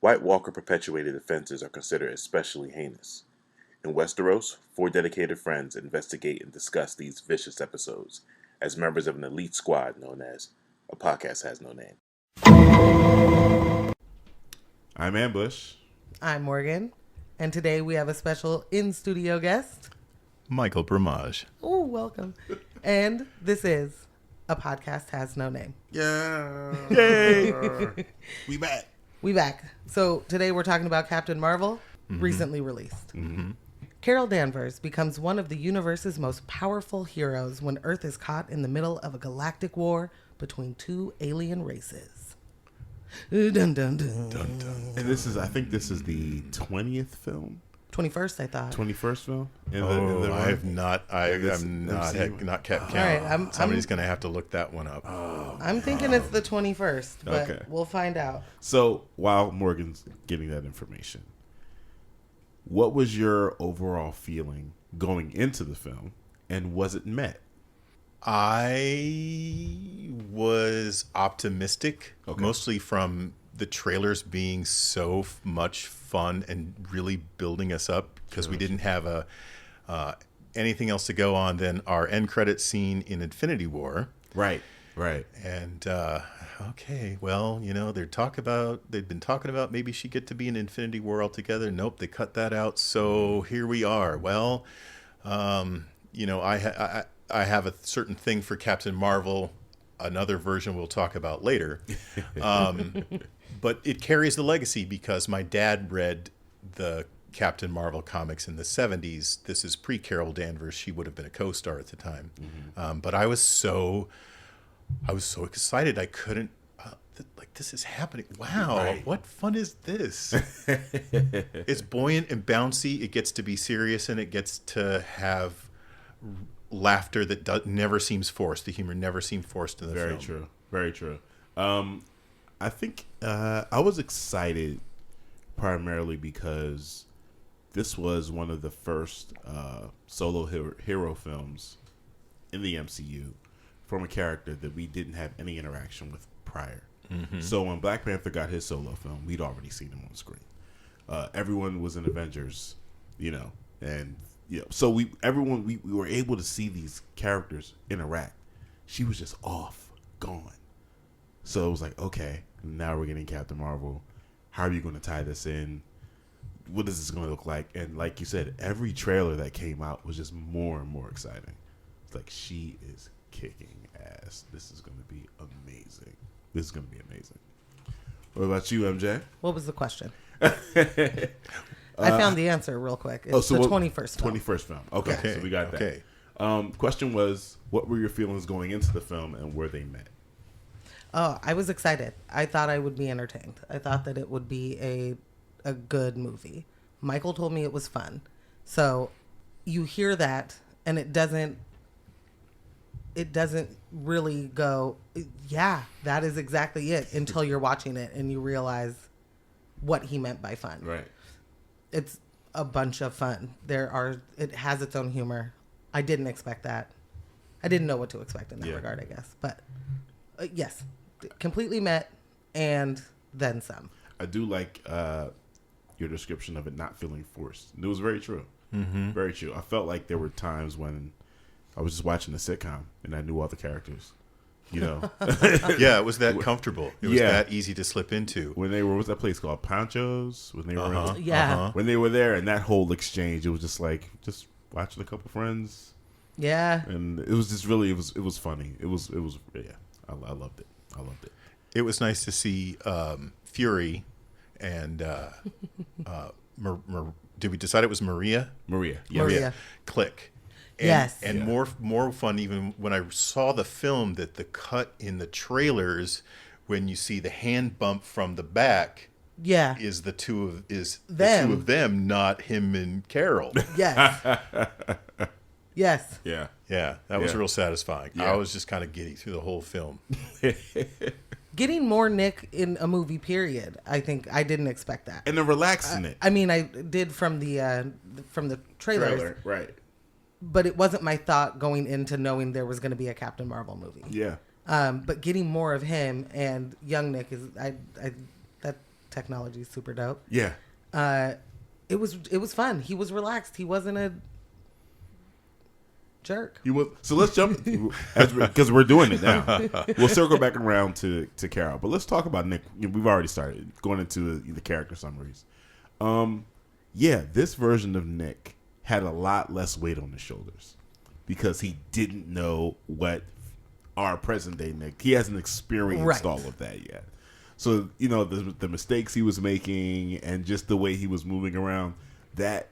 White Walker perpetuated offenses are considered especially heinous. In Westeros, 4 dedicated friends investigate and discuss these vicious episodes as members of an elite squad known as A Podcast Has No Name. I'm Ambush. I'm Morgan, and today we have a special in-studio guest. Michael Brumage. Oh, welcome. And this is A Podcast Has No Name. Yeah. Yay. We back. We back. So today we're talking about Captain Marvel, recently released. Carol Danvers becomes one of the universe's most powerful heroes when Earth is caught in the middle of a galactic war between 2 alien races. Dun, dun, dun. Dun, dun. And I think this is the 20th film. 21st, I thought. 21st film. I have not. I'm not kept count. All right, Somebody's going to have to look that one up. I'm thinking it's the 21st, but Okay. we'll find out. So while Morgan's getting that information, what was your overall feeling going into the film, and was it met? I was optimistic, mostly from the trailers being so much fun and really building us up, because we didn't have anything else to go on than our end credit scene in Infinity War. Right. And okay, well, they'd been talking about maybe she'd get to be in Infinity War altogether. Nope, they cut that out. So here we are. Well, I have a certain thing for Captain Marvel, another version we'll talk about later. But it carries the legacy because my dad read the Captain Marvel comics in the 70s. This is pre-Carol Danvers. She would have been a co-star at the time. But I was so excited. I couldn't, this is happening. Wow. Right. What fun is this? It's buoyant and bouncy. It gets to be serious, and it gets to have laughter that never seems forced. The humor never seemed forced in the film. Very true. I think I was excited primarily because this was one of the first solo hero films in the MCU from a character that we didn't have any interaction with prior. So when Black Panther got his solo film, we'd already seen him on screen. Everyone was in Avengers, and so we were able to see these characters interact. She was just off, gone. So it was like, okay, now we're getting Captain Marvel. How are you going to tie this in? What is this going to look like? And like you said, every trailer that came out was just more and more exciting. It's like, she is kicking ass. This is going to be amazing. What about you, MJ? What was the question? I found the answer real quick. It's the 21st film. 21st film. Okay, so we got that. Okay. Question was, what were your feelings going into the film, and were they met? Oh, I was excited. I thought I would be entertained. I thought that it would be a good movie. Michael told me it was fun. So you hear that, and it doesn't really go, yeah, that is exactly it, until you're watching it and you realize what he meant by fun. Right. It's a bunch of fun. It has its own humor. I didn't expect that. I didn't know what to expect in that regard, I guess. But yes, completely met, and then some. I do like your description of it not feeling forced. It was very true. Very true. I felt like there were times when I was just watching a sitcom and I knew all the characters. Yeah, it was that comfortable. It was that easy to slip into. When they were, what's that place called? Pancho's? When they were Yeah. when they were there, and that whole exchange, it was just like just watching a couple friends. Yeah. And it was just really, it was funny. It was I loved it. It was nice to see Fury and did we decide it was Maria? Maria. Click. And more fun even when I saw the film, that the cut in the trailers when you see the hand bump from the back is the two of them, not him and Carol. Yes. Yes. Yeah, that was real satisfying. Yeah. I was just kind of giddy through the whole film. Getting more Nick in a movie, period. I think I didn't expect that. And then relaxing it. I mean, I did from the trailers, right? But it wasn't my thought going into knowing there was going to be a Captain Marvel movie. Yeah. But getting more of him and young Nick technology is super dope. Yeah. It was fun. He was relaxed. He wasn't a jerk. He was. So let's jump because we're doing it now. We'll circle back around to Carol, but let's talk about Nick. We've already started going into the character summaries. Yeah, this version of Nick had a lot less weight on his shoulders because he didn't know what our present day Nick. He hasn't experienced all of that yet. So, the mistakes he was making and just the way he was moving around, that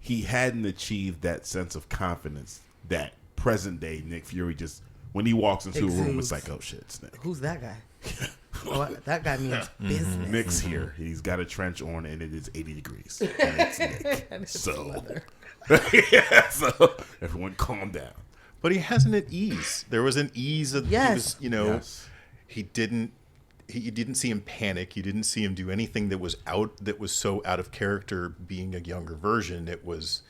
he hadn't achieved that sense of confidence that present day Nick Fury just, when he walks into a room, it's like, oh shit, it's Nick. Who's that guy? That guy means business. Nick's here. He's got a trench on and it is 80 degrees. And it's Nick. And it's so, leather. yeah, so everyone calm down. But he has an ease. There was an ease of, Yes. Yes. he didn't see him panic. You didn't see him do anything that was so out of character being a younger version. It was...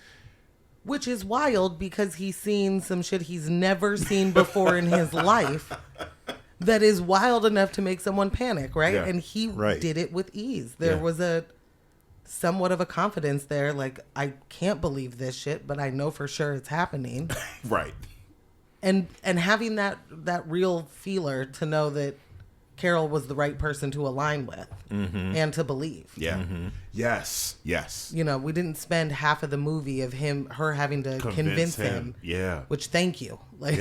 Which is wild because he's seen some shit he's never seen before in his life that is wild enough to make someone panic, right? Yeah. And he Right. did it with ease. There was a somewhat of a confidence there. Like, I can't believe this shit, but I know for sure it's happening. Right. And having that real feeler to know that Carol was the right person to align with and to believe. Yeah. Yes. We didn't spend half of the movie of her having to convince him. Yeah. Which, thank you. Like,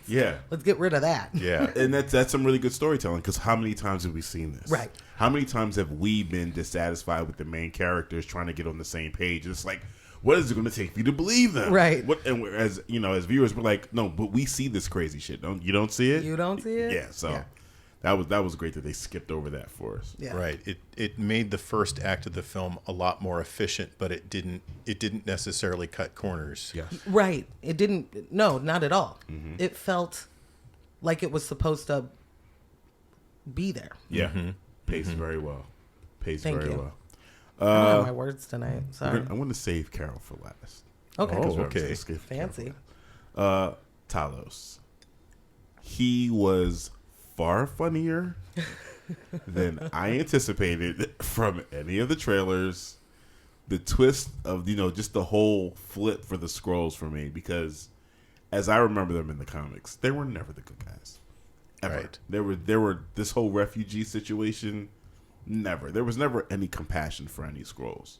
Yeah. let's get rid of that. Yeah. And that's some really good storytelling because how many times have we seen this? Right. How many times have we been dissatisfied with the main characters trying to get on the same page? It's like, what is it going to take for you to believe them? Right. And as viewers, we're like, no, but we see this crazy shit. You don't see it? You don't see it? Yeah. So. Yeah. That was great that they skipped over that for us. Yeah. Right. It made the first act of the film a lot more efficient, but it didn't necessarily cut corners. Yes. Right. It didn't. No, not at all. It felt like it was supposed to be there. Yeah. Paced very well. Thank very you. well. I don't have my words tonight. Sorry. I want to save Carol for last. Okay. Oh, We're okay. gonna skip Carol for Fancy. last. Talos. He was far funnier than I anticipated from any of the trailers. The twist of just the whole flip for the Skrulls for me, because as I remember them in the comics, they were never the good guys. Ever. Right. There were this whole refugee situation. Never. There was never any compassion for any Skrulls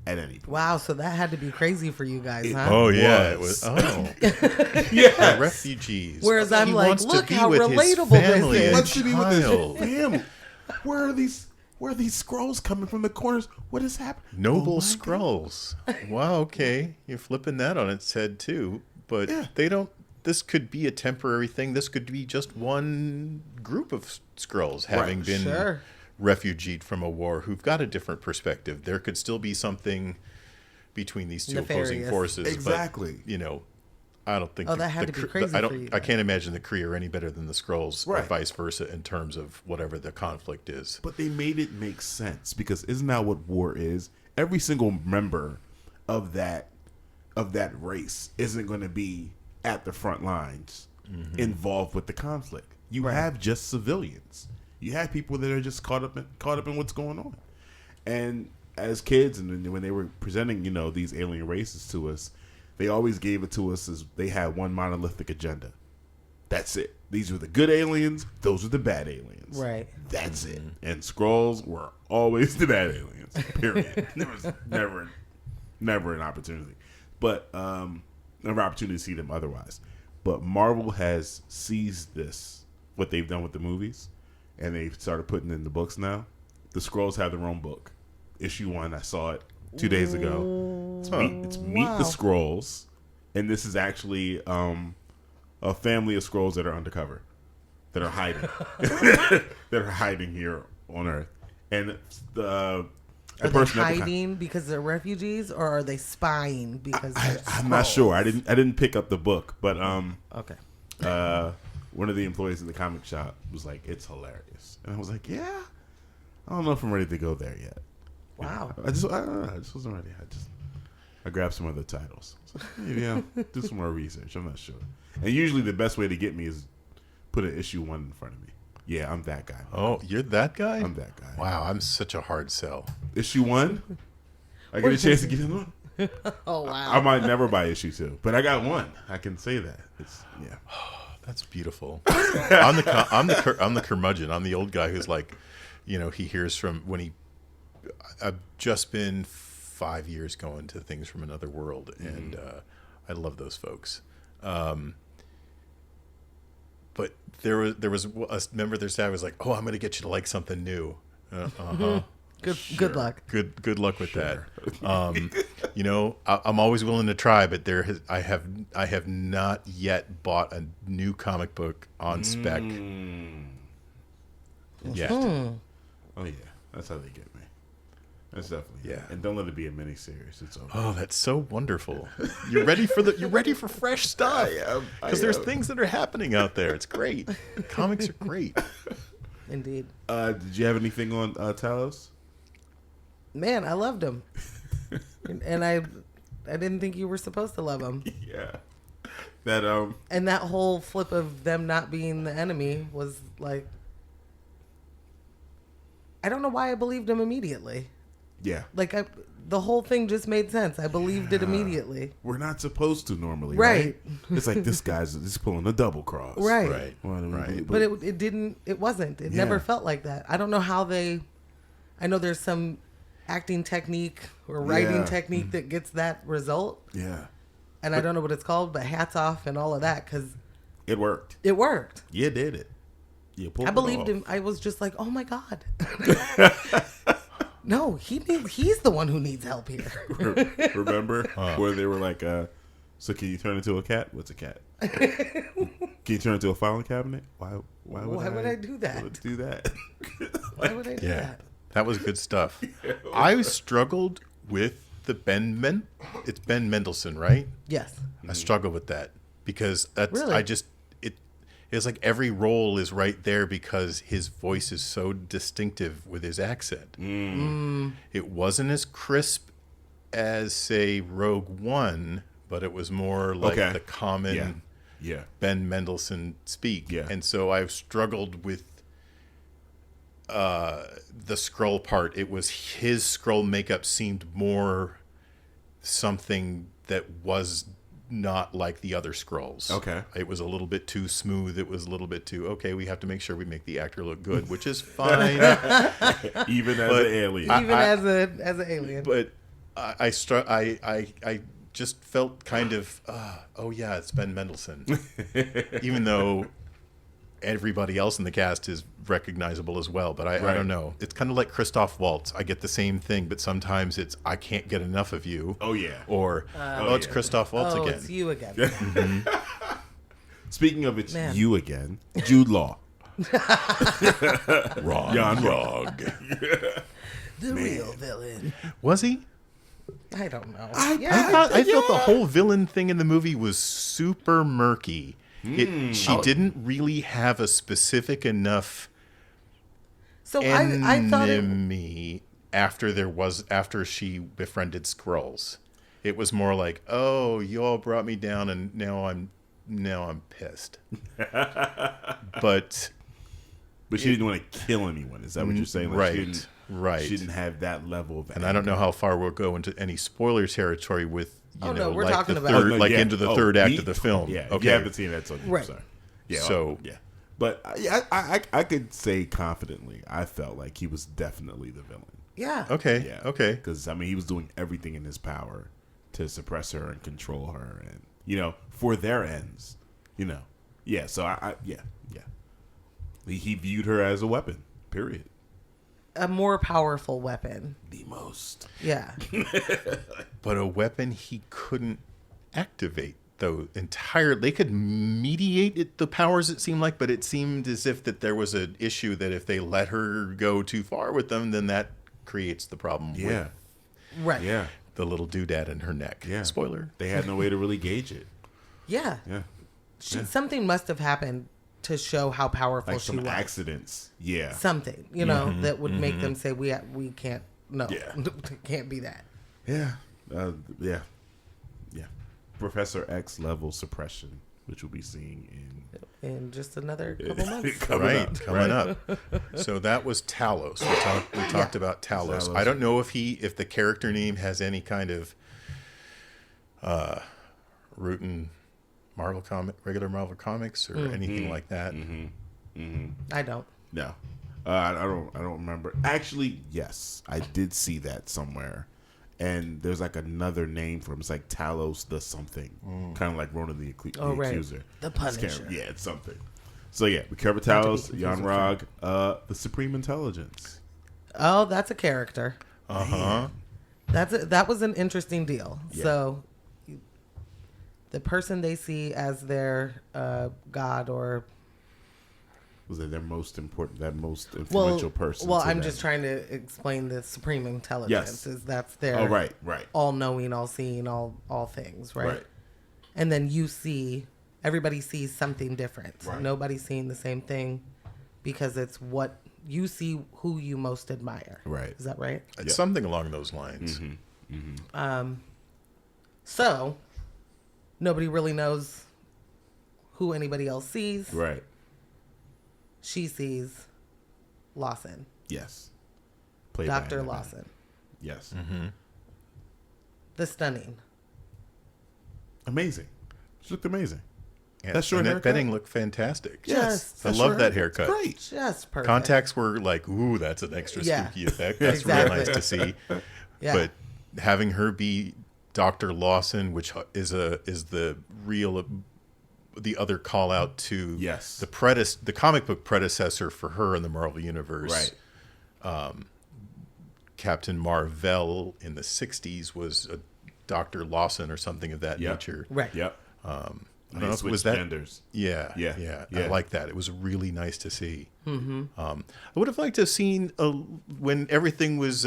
at any point. Wow. So that had to be crazy for you guys, huh? Oh yeah, it was. was. Oh, Yeah. the refugees. Whereas I'm He like, wants to look be how with his relatable this family is. and Wants to be with his child. family. Where are these Skrulls coming from the corners? What is happening? Noble Oh my Skrulls. Wow, okay. You're flipping that on its head too. But Yeah. they don't this could be a temporary thing. This could be just one group of Skrulls having been Sure. refugeed from a war who've got a different perspective. There could still be something between these two opposing Nefarious. forces. Exactly. But, I don't think Oh, that had to be crazy for you I can't imagine the Kree are any better than the Skrulls or Right. vice versa in terms of whatever the conflict is. But they made it make sense because isn't that what war is? Every single member of that race isn't going to be at the front lines involved with the conflict. You have just civilians. You have people that are just caught up in what's going on. And as kids, and when they were presenting, these alien races to us, they always gave it to us as they had one monolithic agenda. That's it. These were the good aliens. Those were the bad aliens. Right. That's it. And Skrulls were always the bad aliens. Period. There was never an opportunity. But never opportunity to see them otherwise. But Marvel has seized this, what they've done with the movies, and they've started putting it in the books now. The Skrulls have their own book. Issue 1, I saw it 2 days ago. It's Meet the Skrulls, and this is actually a family of Skrulls that are undercover, that are hiding, that are hiding here on Earth. And Are they hiding because they're refugees, or are they spying because they're I'm not sure. I didn't pick up the book, but Okay. one of the employees in the comic shop was like, "It's hilarious," and I was like, "Yeah, I don't know if I'm ready to go there yet." Wow. I don't know. I just wasn't ready. I grabbed some other titles. So maybe I'll do some more research. I'm not sure. And usually the best way to get me is put an issue 1 in front of me. Yeah, I'm that guy. Oh, you're that guy? I'm that guy. Wow, I'm such a hard sell. Issue 1? I get a chance to get in one? Oh wow. I might never buy issue 2, but I got one. I can say that. Yeah. That's beautiful. I'm the curmudgeon. I'm the old guy who's like, he hears from when I've just been 5 years going to Things from Another World, and I love those folks. But there was a member of their staff was like, "Oh, I'm going to get you to like something new." Good luck. Good luck with that. I'm always willing to try, but I have not yet bought a new comic book on spec yet. Oh yeah, that's how they get me. That's definitely Yeah. And don't let it be a miniseries. It's over. Oh, that's so wonderful. You're ready for fresh stuff. Because there's things that are happening out there. It's great. Comics are great. Indeed. Did you have anything on Talos? Man, I loved him. And I didn't think you were supposed to love him. Yeah. That And that whole flip of them not being the enemy was like, I don't know why I believed him immediately. Yeah. Like the whole thing just made sense. I believed it immediately. We're not supposed to normally, Right. It's like this guy's just pulling a double cross. Right. Right. But it didn't. It wasn't. It never felt like that. I don't know how they. I know there's some acting technique or writing technique that gets that result, Yeah. and I don't know what it's called, but hats off and all of that because It worked. it worked. You did it. You pulled I it believed off. him. I was just like, oh my god. No, he's the one who needs help here. Remember where they were like, so can you turn into a cat? What's a cat? Can you turn into a filing cabinet? Why would I do that? do that? Why would I do Yeah. that? That was good stuff. I struggled with it's Ben Mendelsohn, right? Yes. I struggle with that because Really? it's like every role is right there because his voice is so distinctive with his accent. It wasn't as crisp as, say, Rogue One, but it was more like the common Ben Mendelsohn speak. Yeah. And so I've struggled with the Skrull part. It was his Skrull makeup seemed more something that was not like the other Skrulls. Okay. It was a little bit too smooth. It was a little bit too, okay, we have to make sure we make the actor look good, which is fine. Even as an alien. Even as an alien. But I just felt kind of, oh yeah, it's Ben Mendelsohn. Even though everybody else in the cast is recognizable as well, but I don't know. It's kind of like Christoph Waltz. I get the same thing, but sometimes it's I can't get enough of you. Oh yeah. Or it's Christoph Waltz again. It's you again. Speaking of it's Man. you again, Jude Law. Wrong. Jan Rog. The real villain. Was he? I don't know. I felt the whole villain thing in the movie was super murky. She didn't really have a specific enough So I thought enemy after she befriended Skrulls. It was more like, oh, you all brought me down, and now I'm pissed. But she didn't want to kill anyone. Is that what you're saying? Like, right. She didn't have that level of. And I don't know how far we'll go into any spoiler territory with we're like talking the about- third, no, like yeah. into the third act of the film. Yeah. If Okay. you haven't seen that, so Right. sorry. Yeah. So- yeah. But I could say confidently, I felt like he was definitely the villain. Yeah. Okay. Yeah. Okay. Because he was doing everything in his power to suppress her and control her, and for their ends. Yeah. So yeah. He viewed her as a weapon. Period. A more powerful weapon. The most. Yeah. But a weapon he couldn't activate, though, entirely. They could mediate the powers, it seemed like, but it seemed as if that there was an issue that if they let her go too far with them, then that creates the problem Yeah. with Right. Yeah. the little doodad in her neck. Yeah. Spoiler. They had no way to really gauge it. Yeah. Yeah. Something must have happened to show how powerful Like she some was. accidents. Yeah. Something, that would make them say we can't. No, Yeah. it can't be that. Yeah. Yeah. Professor X level suppression. which we'll be seeing In just another couple months. coming up. So that was Talos. We talked about Talos. Talos. I don't know if the character name has any kind of root in regular Marvel comics or anything like that. I don't. No, I don't remember. Actually, yes, I did see that somewhere. And there's like another name for him. It's like Talos the something. Kind of like Ronan the Accuser. The Punisher. Yeah, it's something. So yeah, we covered Talos, Jan Rog, the Supreme Intelligence. Oh, that's a character. Uh-huh. That was an interesting deal. Yeah. So the person they see as their god or Was it their most influential person? Well, to I'm them? just trying to explain the supreme intelligence. Yes. Is that's their right. all knowing, all seeing, all things, right? Right. And then everybody sees something different. Right. Nobody's seeing the same thing because it's what you see, who you most admire. Right. Is that right? It's something along those lines. So nobody really knows who anybody else sees. Right. She sees Lawson. Yes. Played by Dr. Hannah Lawson. Yes. The stunning. Amazing. She looked amazing. And That short Annette haircut? Bening looked fantastic. Just- I love that haircut. Great. Just perfect. Contacts were like, ooh, that's an extra Yeah. spooky effect. That's Exactly. real nice to see. Yeah. But having her be Dr. Lawson, which is the other call out to Yes. the comic book predecessor for her in the Marvel Universe. Right. Captain Marvel in the 60s was a Dr. Lawson or something of that Yep. nature. Right. Yep. I They don't know if it switched was that. genders. Yeah, Yeah. yeah, Yeah. I like that. It was really nice to see. I would have liked to have seen when everything was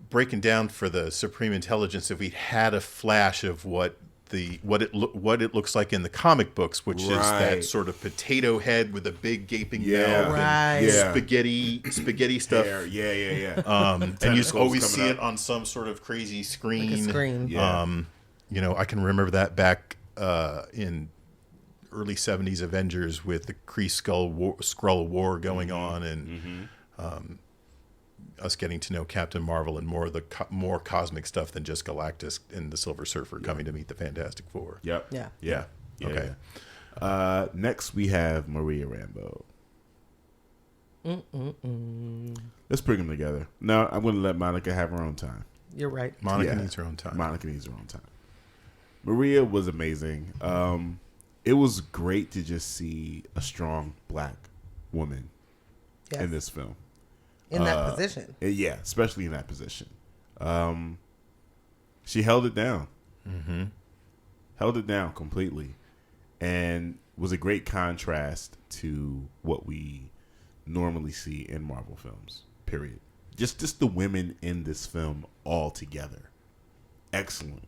breaking down for the Supreme Intelligence. If we had a flash of what it looks like in the comic books, which is that Right. sort of potato head with a big gaping Yeah. mouth, Right. and Yeah. spaghetti stuff. Hair. Yeah. And you Tentacles always coming see up. it on some sort of crazy screen. Like a screen. Yeah. I can remember that back in early 70s Avengers with the Kree Skrull War going on, and us getting to know Captain Marvel and more of the more cosmic stuff than just Galactus and the Silver Surfer coming to meet the Fantastic Four. Yep. Yeah. Okay. Yeah. Next, we have Maria Rambeau. Let's bring them together. No, I'm going to let Monica have her own time. You're right. Monica Yeah. needs her own time. Monica needs her own time. Maria was amazing. It was great to just see a strong black woman Yes. in this film. In that position. Yeah, especially in that position. She held it down. Held it down completely. And was a great contrast to what we normally see in Marvel films, period. Just the women in this film all together. Excellent.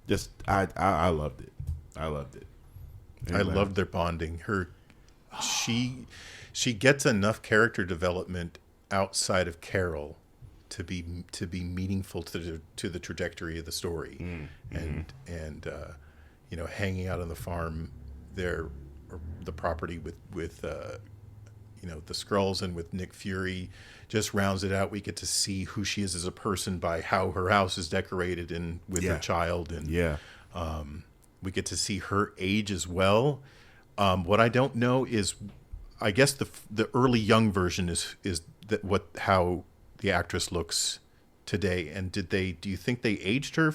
Just, I loved it. I loved it. I loved their bonding. She gets enough character development outside of Carol to be meaningful to the trajectory of the story, and hanging out on the farm there, or the property with the Skrulls and with Nick Fury just rounds it out. We get to see who she is as a person by how her house is decorated and with her child, and we get to see her age as well. What I don't know is, I guess the early young version is that how the actress looks today, and do you think they aged her?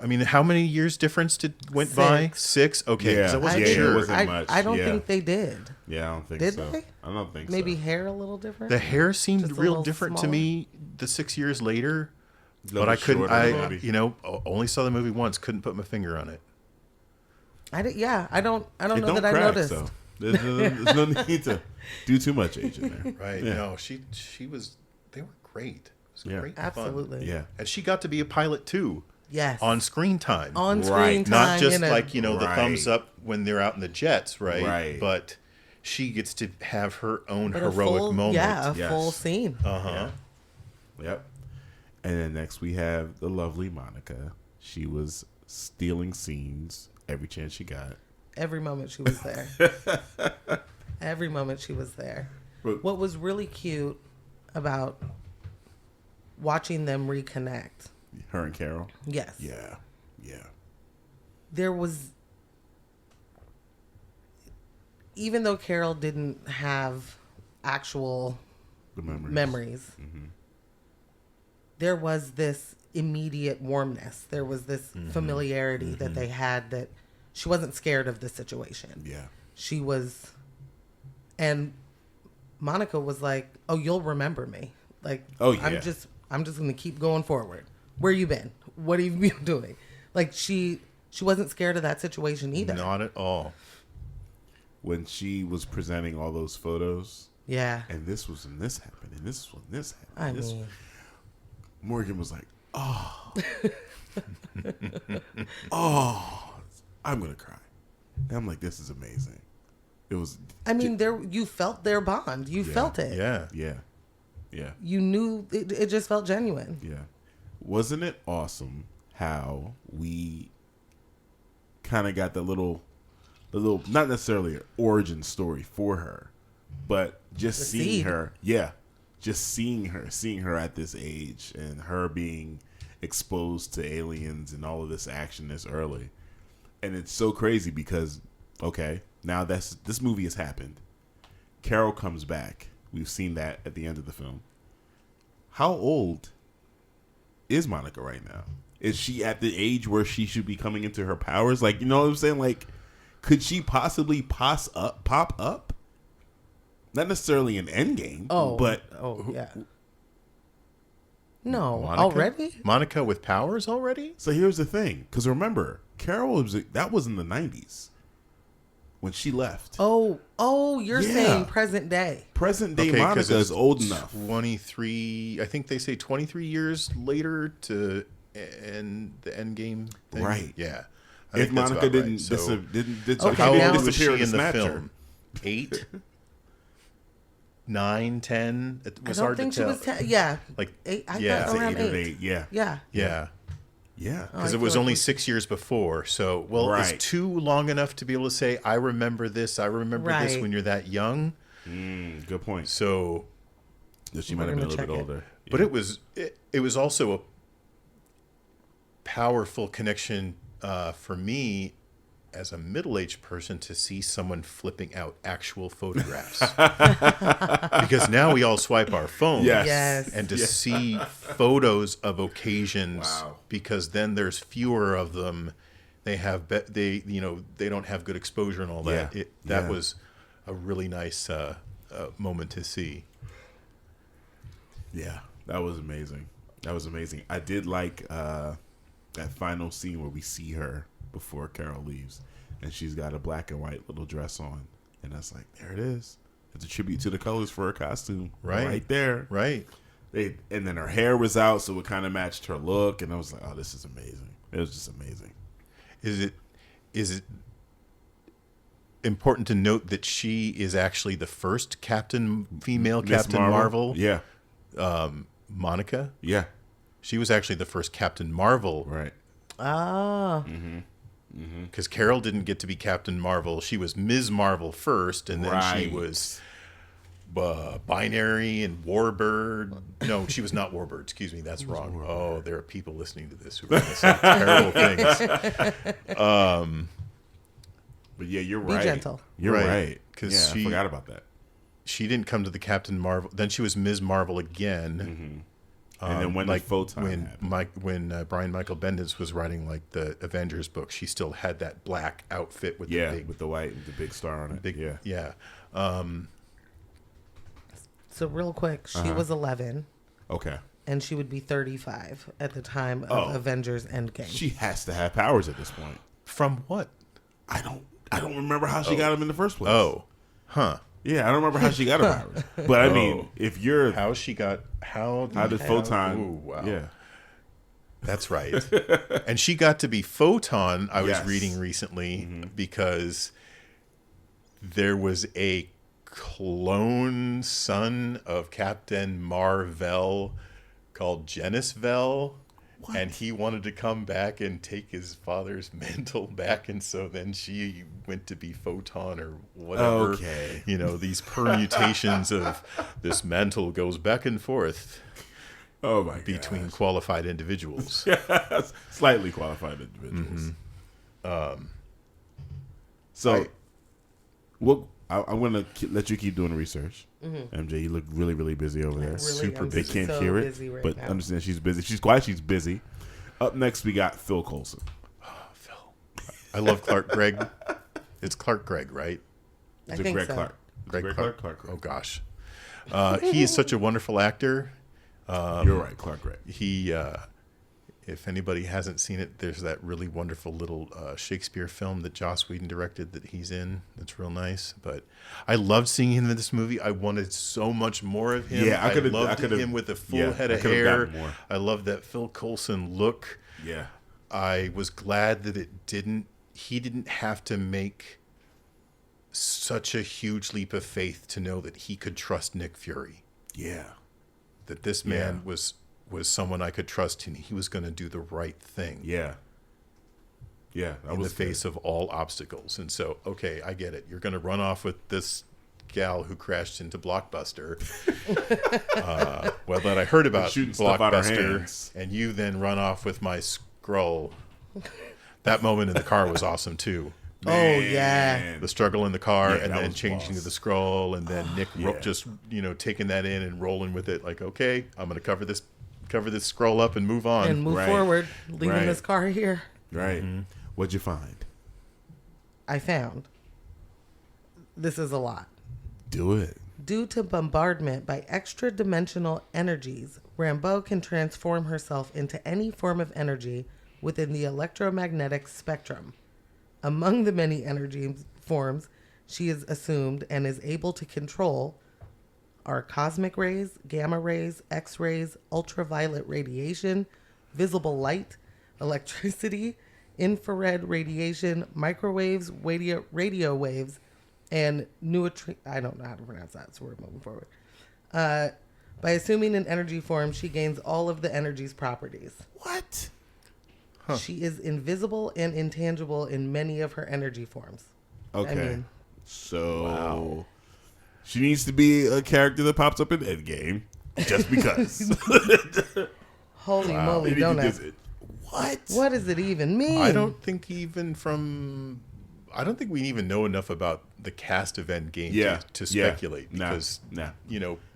I mean, how many years difference went by? 6? Okay, Yeah. 'cause I wasn't Yeah, sure. it wasn't much. I don't Yeah. think they did. Yeah, I don't think Did so. they? I don't think Maybe so. hair a little different. The hair seemed Just a real little different to smaller? me the 6 years later, Little but I couldn't. shorter, maybe. Only saw the movie once. Couldn't put my finger on it. I don't It know don't that I crack, noticed. so there's no need to do too much aging there. Right? Yeah. No, she was. They were great. It was Yeah. great fun. Absolutely. Yeah. And she got to be a pilot too. Yes. On screen time. On screen Right. time. Not just in a- like, the Right. thumbs up when they're out in the jets, right? Right. But she gets to have her own but a heroic full, moment. Yeah, a Yes. full scene. Uh-huh. Yep. And then next we have the lovely Monica. She was stealing scenes every chance she got. Every moment she was there. Every moment she was there. But- What was really cute about watching them reconnect, Her and Carol. yes, Yeah. Yeah. there was, even though Carol didn't have actual The memories, there was this immediate warmness. There was this familiarity that they had, that she wasn't scared of the situation. Yeah. She was, and Monica was like, "Oh, you'll remember me. Like, Oh, yeah. I'm just going to keep going forward. Where you been? What have you been doing?" Like, she wasn't scared of that situation either. Not at all. When she was presenting all those photos, Yeah. and this was when this happened, and this is when this happened. I this, mean, Morgan was like, "Oh, oh, I'm gonna cry." And I'm like, "This is amazing." It was. I mean, there, you felt their bond. You felt it. Yeah. Yeah, yeah, You knew it just felt genuine. yeah. Wasn't it awesome how we kind of got the little, not necessarily an origin story for her, but just The seeing seed. her, yeah, just seeing her at this age and her being exposed to aliens and all of this action this early. And it's so crazy because, okay, now this movie has happened. Carol comes back. We've seen that at the end of the film. How old is Monica right now? Is she at the age where she should be coming into her powers? Like, you know what I'm saying? Like, could she possibly pop up? Not necessarily an Endgame, but yeah. No, Monica? already? Monica with powers already? so here's the thing. Because remember, Carol that was in the 90s when she left. Oh, you're Yeah. saying present day. Present day Okay, 'cause Monica it's is old enough. 23, I think they say 23 years later to end the end game thing. Right. Yeah. If I think that's Monica about didn't right. So, didn't Okay, how now- old was she disappear in to the snatch her? film? 8? 9, 10? It I was don't hard think to tell. she was 10. Yeah. Like, 8. I yeah. thought around 8 or 8. 8, yeah. Yeah. Yeah. Yeah. Because I it was feel like only we- 6 years before. So, well, Right. it's too long enough to be able to say, I remember this, I remember this Right. when you're that young. Good point. So, So she We're might have been a gonna little bit check it. older. but it was also a powerful connection for me as a middle-aged person to see someone flipping out actual photographs. Because now we all swipe our phones. Yes. Yes. And to see photos of occasions, Wow. because then there's fewer of them. They have they don't have good exposure and all that. Yeah. That Yeah. was a really nice moment to see. Yeah, that was amazing. That was amazing. I did like that final scene where we see her before Carol leaves, and she's got a black and white little dress on, and that's like, there it is. It's a tribute to the colors for her costume, right there. Right. And then her hair was out, so it kind of matched her look, and I was like, oh, this is amazing. It was just amazing. Is it important to note that she is actually the first female Miss Captain Marvel? Yeah, Monica. yeah, She was actually the first Captain Marvel right. Oh. because Carol didn't get to be Captain Marvel. She was Ms. Marvel first, and then she Right. was Binary and Warbird. No, she was not Warbird. Excuse me, that's wrong. Oh, there are people listening to this who are going to say terrible things. But yeah, you're Be right. gentle. You're Right. right. 'Cause Yeah, she- I forgot about that. She didn't come to the Captain Marvel. Then she was Ms. Marvel again. And then when the photon when happened. Brian Michael Bendis was writing like the Avengers book, she still had that black outfit with Yeah, the big with the white, with the big star on it. yeah. So real quick, she was 11, Okay. and she would be 35 at the time of Oh. Avengers Endgame. She has to have powers at this point. From what? I don't remember how she got them in the first place. Oh, huh. Yeah, I don't remember how she got her powers. But I mean, Oh. if you're How she got how did Photon? Ooh, wow. Yeah. That's right. And she got to be Photon, I was Yes. reading recently, because there was a clone son of Captain Marvel called Genisvel, And he wanted to come back and take his father's mantle back, and so then she went to be Photon or whatever. Okay. You know, these permutations of this mantle goes back and forth Oh my between gosh. qualified individuals. Slightly qualified individuals. So, I'm going to let you keep doing the research. MJ, you look really, really busy over there. Really, Super I'm They busy. can't so hear it, busy right but now. understand she's busy. She's quiet. She's busy. Up next, we got Phil Coulson. Phil. I love Clark Gregg. It's Clark Gregg, right? I Is it think Greg so. Clark? Greg Clark? Clark. Clark. Oh, gosh. He is such a wonderful actor. You're right, Clark Gregg. He, if anybody hasn't seen it, there's that really wonderful little Shakespeare film that Joss Whedon directed that he's in. That's real nice. But I loved seeing him in this movie. I wanted so much more of him. Yeah, I could've- loved I could've- him with a full yeah, head I of could've hair. gotten more. I loved that Phil Coulson look. Yeah. I was glad that he didn't have to make such a huge leap of faith to know that he could trust Nick Fury. Yeah. That this man was someone I could trust, and he was going to do the right thing. Yeah. Yeah. That In was the face of all obstacles. And so, okay, I get it. You're going to run off with this gal who crashed into Blockbuster. Well, that I heard about shooting stuff out her Blockbuster, hands. and you then run off with my Skrull. That moment in the car was awesome too. Oh, yeah. Man. The struggle in the car, Yeah, and that then was changing boss. to the Skrull, and then Nick yeah. just taking that in and rolling with it. Like, okay, I'm going to cover this Skrull up and move on. And move Right. forward, leaving Right. this car here. Right. What'd you find? I found. This is a lot. Do it. Due to bombardment by extra-dimensional energies, Rambeau can transform herself into any form of energy within the electromagnetic spectrum. Among the many energy forms she is assumed and is able to control are cosmic rays, gamma rays, X-rays, ultraviolet radiation, visible light, electricity, infrared radiation, microwaves, radio waves, and I don't know how to pronounce that, so we're moving forward. By assuming an energy form, she gains all of the energy's properties. What? She is invisible and intangible in many of her energy forms. Okay. I mean, So she needs to be a character that pops up in Endgame just because. holy moly, Maybe don't because I? What? What does it even mean? I don't think we even know enough about the cast of Endgame to speculate. Because,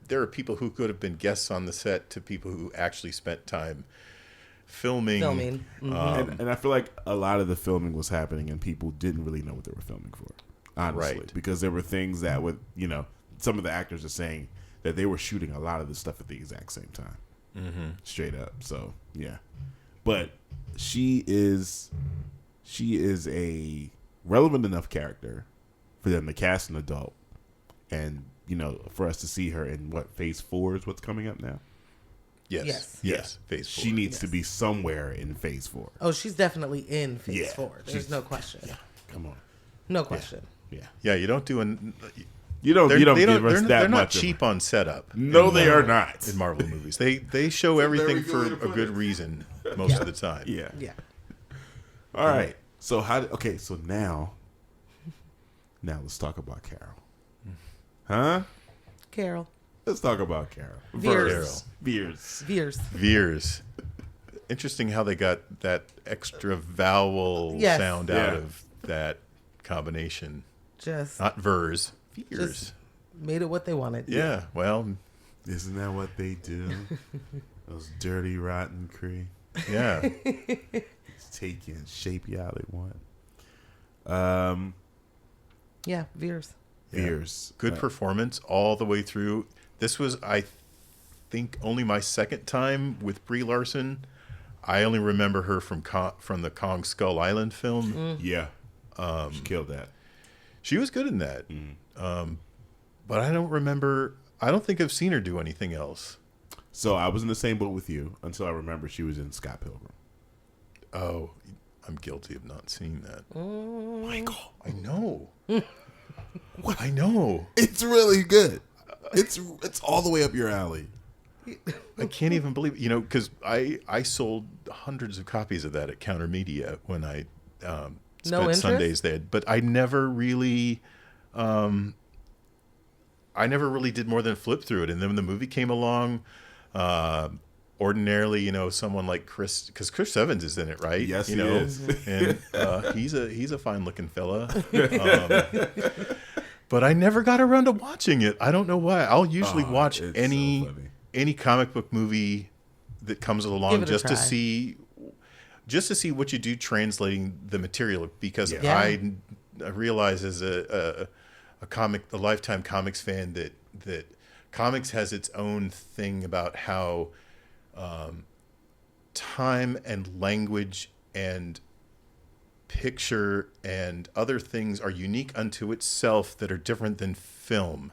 there are people who could have been guests on the set to people who actually spent time filming. And I feel like a lot of the filming was happening and people didn't really know what they were filming for. Honestly. Right. Because there were things that would, some of the actors are saying that they were shooting a lot of the stuff at the exact same time. Mm-hmm. Straight up. So, yeah. But she is a relevant enough character for them to cast an adult and, for us to see her in phase 4 is what's coming up now. Yes. Phase 4. She needs to be somewhere in phase 4. Oh, she's definitely in phase Yeah, 4. There's she's- no question. Come on. No question. Yeah. Yeah, you don't do You don't give us that they're not much. cheap on setup. No, they are not. In Marvel movies. They show everything very good for way to a put good it. reason most of the time. Yeah. Yeah. All right. So so now let's talk about Carol. Huh? Carol. Let's talk about Carol. Veers. Veers. Interesting how they got that extra vowel Yes. sound Yeah. out of that combination. Just Not Vers. Veers. Just made it what they wanted. Yeah, well, Isn't that what they do? Those dirty, rotten Cree. yeah. Take you and shape you how they want. Yeah, Veers. Veers. Good performance all the way through. This was, I think, only my second time with Brie Larson. I only remember her from the Kong Skull Island film. Yeah. She killed that. She was good in that. But I don't think I've seen her do anything else. So I was in the same boat with you until I remember she was in Scott Pilgrim. Oh, I'm guilty of not seeing that. Michael. I know. I know. It's really good. It's all the way up your alley. I can't even believe, because I sold hundreds of copies of that at Counter Media when I spent Sundays there, but I never really did more than flip through it. And then when the movie came along, ordinarily, someone like Chris, because Chris Evans is in it, right? Yes, he is. And he's a fine looking fella. But I never got around to watching it. I don't know why. I'll usually watch any comic book movie that comes along just to see what you do translating the material, because I realize as a Lifetime Comics fan that comics has its own thing about how time and language and picture and other things are unique unto itself that are different than film.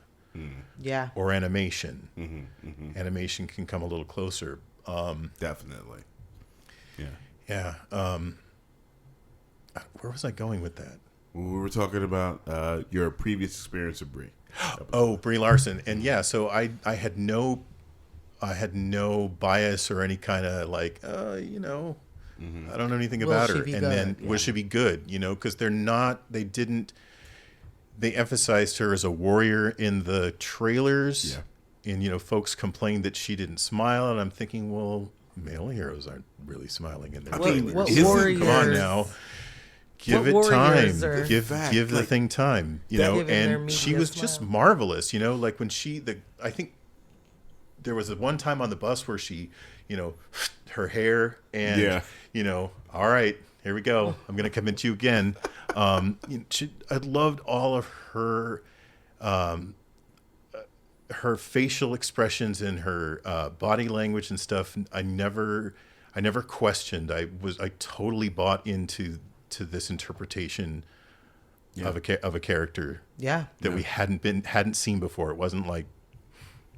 Yeah. Or animation. Animation can come a little closer. Definitely. Yeah. Yeah. Where was I going with that? We were talking about your previous experience with Brie. Oh, Brie Larson. And yeah, so I had no bias or any kind of like, I don't know anything about her. And then will she be good? Because they emphasized her as a warrior in the trailers. Yeah. And, folks complained that she didn't smile. And I'm thinking, well, male heroes aren't really smiling in their trailers. What warriors? Come on now. Give it time. Give the thing time. And she was just marvelous. Like when I think there was one time on the bus where she, her hair and, all right, here we go. I'm going to convince you again. I loved all of her facial expressions and her body language and stuff. I never questioned. I totally bought into this interpretation of a character that we hadn't seen before. It wasn't like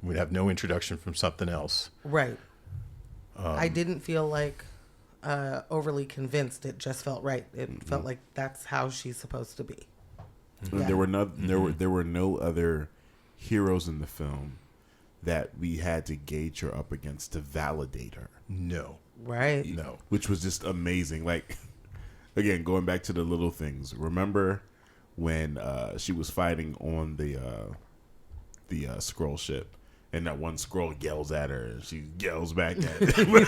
we'd have no introduction from something else. Right. I didn't feel like overly convinced. It just felt right. It felt like that's how she's supposed to be. Yeah. There were no other heroes in the film that we had to gauge her up against to validate her. No. Right. No. Which was just amazing. Like, again, going back to the little things. Remember when she was fighting on the Skrull ship, and that one Skrull yells at her, and she yells back at him.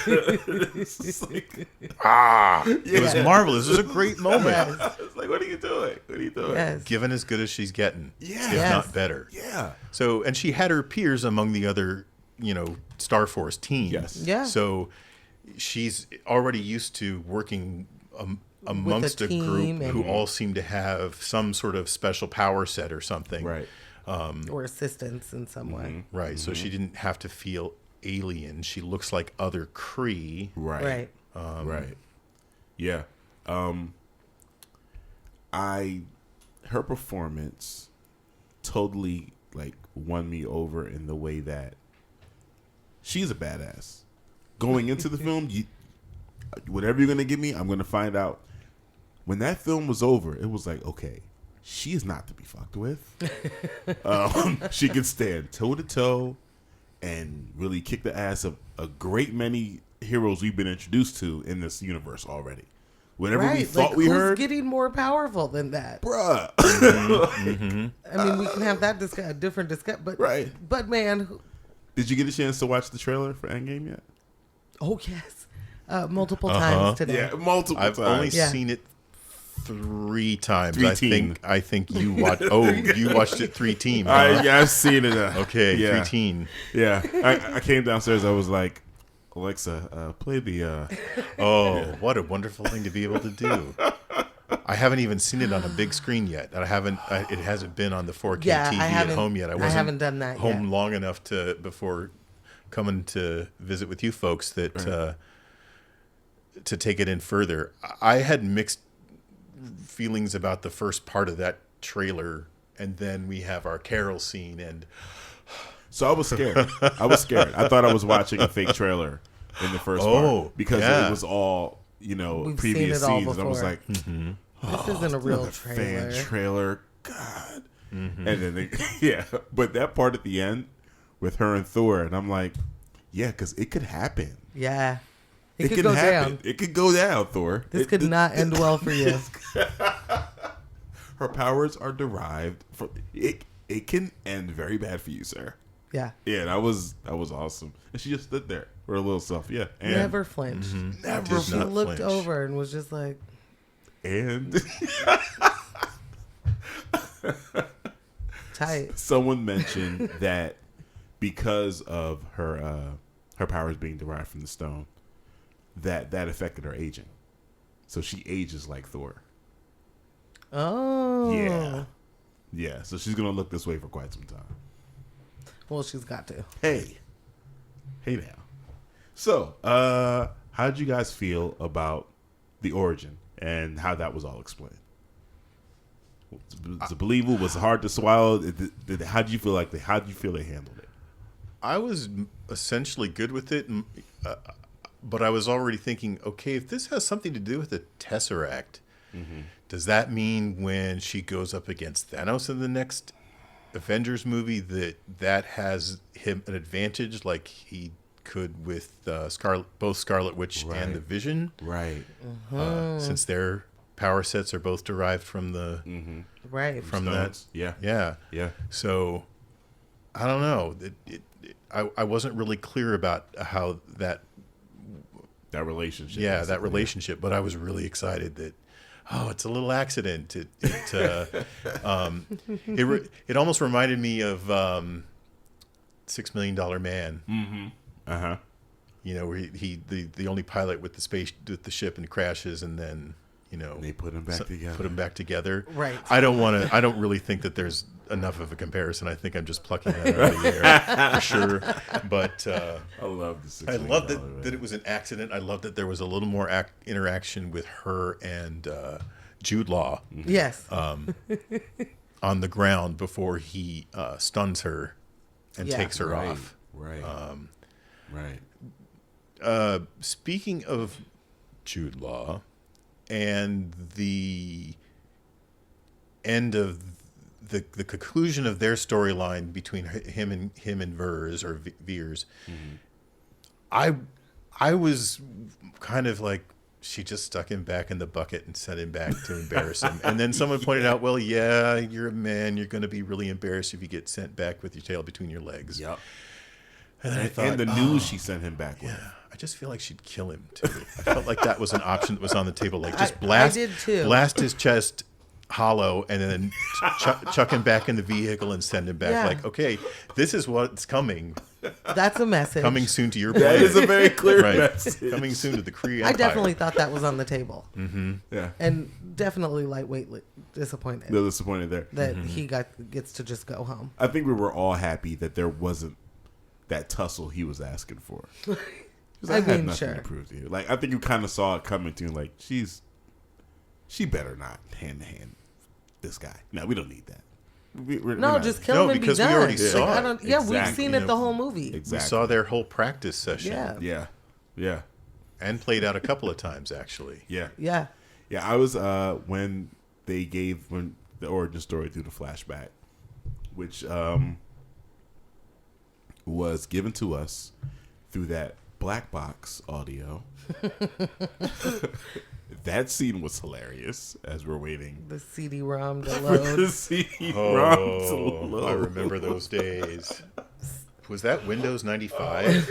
It's just like, It was marvelous. It was a great moment. It's like, what are you doing? What are you doing? Yes. Given as good as she's getting, Yeah. if not better. Yeah. So, and she had her peers among the other, Star Force teams. Yes. Yeah. So she's already used to working amongst a group who all seem to have some sort of special power set or something. Right. Or assistance in some way. Right. So she didn't have to feel alien. She looks like other Kree. Right. Right. Yeah. Her performance totally won me over in the way that she's a badass. Going into the film, whatever you're gonna give me, I'm gonna find out. When that film was over, it was like, okay, she is not to be fucked with. She can stand toe to toe and really kick the ass of a great many heroes we've been introduced to in this universe already. Whatever we thought we heard, who's getting more powerful than that, bruh. I mean, we can have that different discussion, but right. But man, did you get a chance to watch the trailer for Endgame yet? Oh yes, multiple times today. Yeah, multiple I've times. only seen it 3 times. I think you watched. Oh, you watched it 3 times. Huh? Yeah, I've seen it. Okay, yeah. 3 teams. Yeah, I came downstairs. I was like, Alexa, play the. What a wonderful thing to be able to do. I haven't even seen it on a big screen yet. It hasn't been on the 4K TV at home yet. I haven't done that home yet. long enough before coming to visit with you folks that to take it in further. I had mixed feelings about the first part of that trailer, and then we have our Carol scene, and so I was scared. I thought I was watching a fake trailer in the first part because it was all We've previous seen it all scenes. And I was before. like, this isn't a real fan trailer. trailer. God. And then but that part at the end with her and Thor, and I'm like, Yeah, because it could happen. Yeah. It could can go happen. down. It could go down, Thor. This could not end well for you. Her powers are derived from it. It can end very bad for you, sir. Yeah. Yeah, that was awesome. And she just stood there for a little self. Yeah, and Never flinched. never. She not looked flinch. over and was just like, And tight. someone mentioned that because of her powers being derived from the stone, that affected her aging. So she ages like Thor. Oh. Yeah. Yeah. So she's gonna look this way for quite some time. Well, she's got to. Hey now. So, how did you guys feel about the origin and how that was all explained? Was it believable? Was it hard to swallow? How did you feel they handled it? I was essentially good with it, but I was already thinking, okay, if this has something to do with the Tesseract, does that mean when she goes up against Thanos in the next Avengers movie that has him an advantage like he could with both Scarlet Witch Right. and the Vision? Right. Since their power sets are both derived from the Right. from that. Stones. Yeah. Yeah. Yeah. So I don't know. I wasn't really clear about how that Relationship. that relationship, but I was really excited that it's a little accident. It almost reminded me of $6 Million Man. Mm-hmm. Uh-huh. You know, where he the only pilot with the ship and crashes, and then They put him back together. Put them back together. Right. I don't really think that there's enough of a comparison. I think I'm just plucking that out of the air for sure. But I love the I love that it was an accident. I love that there was a little more interaction with her and Jude Law Yes. on the ground before he stuns her and Yeah. takes her Right. off. Right. Right. Speaking of Jude Law and the end of the conclusion of their storyline between him and Vers or Veers, I was kind of like, she just stuck him back in the bucket and sent him back to embarrass him. And then someone pointed out, well, yeah, you're a man. You're going to be really embarrassed if you get sent back with your tail between your legs. Yep. And then I thought, And the news she sent him back with. yeah, I just feel like she'd kill him too. I felt like that was an option that was on the table. Like just I did too. blast his chest hollow, and then chuck him back in the vehicle and send him back. Yeah. Like, okay, this is what's coming. That's a message. Coming soon to your That planet. is a very clear Right. message. Coming soon to the Kree Empire. I definitely thought that was on the table. Yeah. And definitely lightweight disappointed No disappointed there. that he gets to just go home. I think we were all happy that there wasn't that tussle he was asking for. 'Cause I had mean, nothing sure. to prove to you. Like, I think you kind of saw it coming to, like, she better not hand to hand this guy. No, we don't need that. We're No, not- just kill No, him and be because we done. already saw I it. don't, yeah, we've Exactly. seen it the whole movie. We Exactly. saw their whole practice session. Yeah. Yeah. Yeah. And played out a couple of times, actually. Yeah. Yeah. Yeah, I was when the origin story through the flashback, which was given to us through that black box audio. That scene was hilarious as we're waiting The CD-ROM to for load. the CD-ROM to load. I remember those days. Was that Windows 95?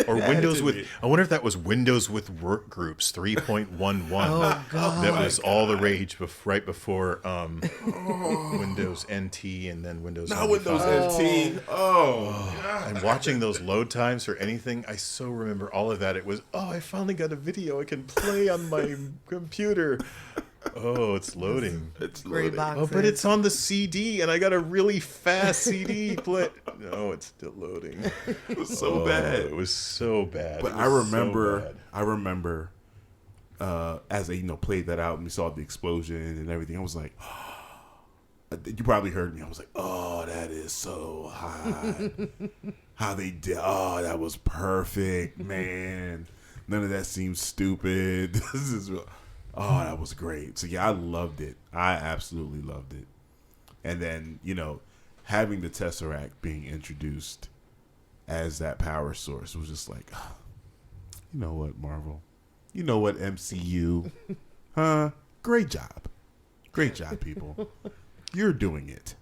Or Windows with... I wonder if that was Windows with Workgroups 3.11. Oh, God. That was all the rage right before Windows NT and then Windows Not 95. Windows NT. Oh, God. And watching those load times or anything, I so remember all of that. It was, I finally got a video I can play on my computer. Oh, it's loading. It's Gray loading. box. Oh, but it's on the CD, and I got a really fast CD play. No, it's still loading. It was so bad. It was so bad. But It I was so remember, bad. as I played that out and we saw the explosion and everything. I was like, you probably heard me. I was like, oh, that is so hot. How they did. Oh, that was perfect, man. None of that seems stupid. This is real. Oh, that was great. So yeah, I loved it. I absolutely loved it. And then having the Tesseract being introduced as that power source. It was just like, you know what, Marvel? You know what, MCU? Huh? Great job. Great job, people. You're doing it.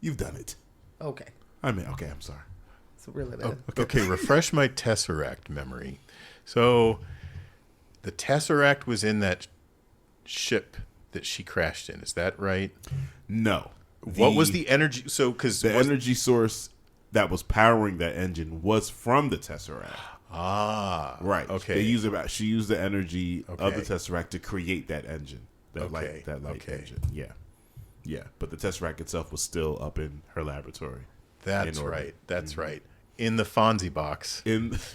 You've done it. Okay. I'm sorry. So really, Okay, refresh my Tesseract memory. So the Tesseract was in that ship that she crashed in. Is that right? No. What was the energy? So, because the energy source that was powering that engine was from the Tesseract. Ah, Right. Okay. She used the energy of the Okay. Tesseract to create that engine. That light Okay. engine. Yeah. Yeah. But the Tesseract itself was still up in her laboratory. That's in orbit. right. That's right. In the Fonzie box.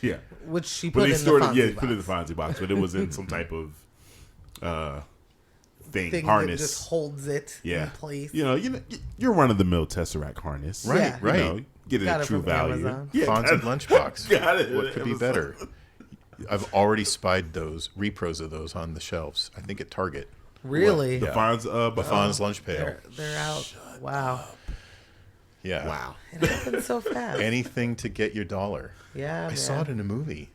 Yeah. which she But put they in stored the it. Fonzie Yeah, box. put it in the Fonzie box, but it was in some type of thing harness. that just holds it Yeah. in place. You're run of the mill Tesseract harness. Right, Yeah. right. Get it Got at it true from value. Amazon. Yeah, Fonzie lunchbox. got it. What could be better? I've already spied those repros of those on the shelves. I think at Target. Really? The Fonz lunch pail. They're out. Wow. Yeah. Wow. It happened so fast. Anything to get your dollar. Yeah, I saw it in a movie.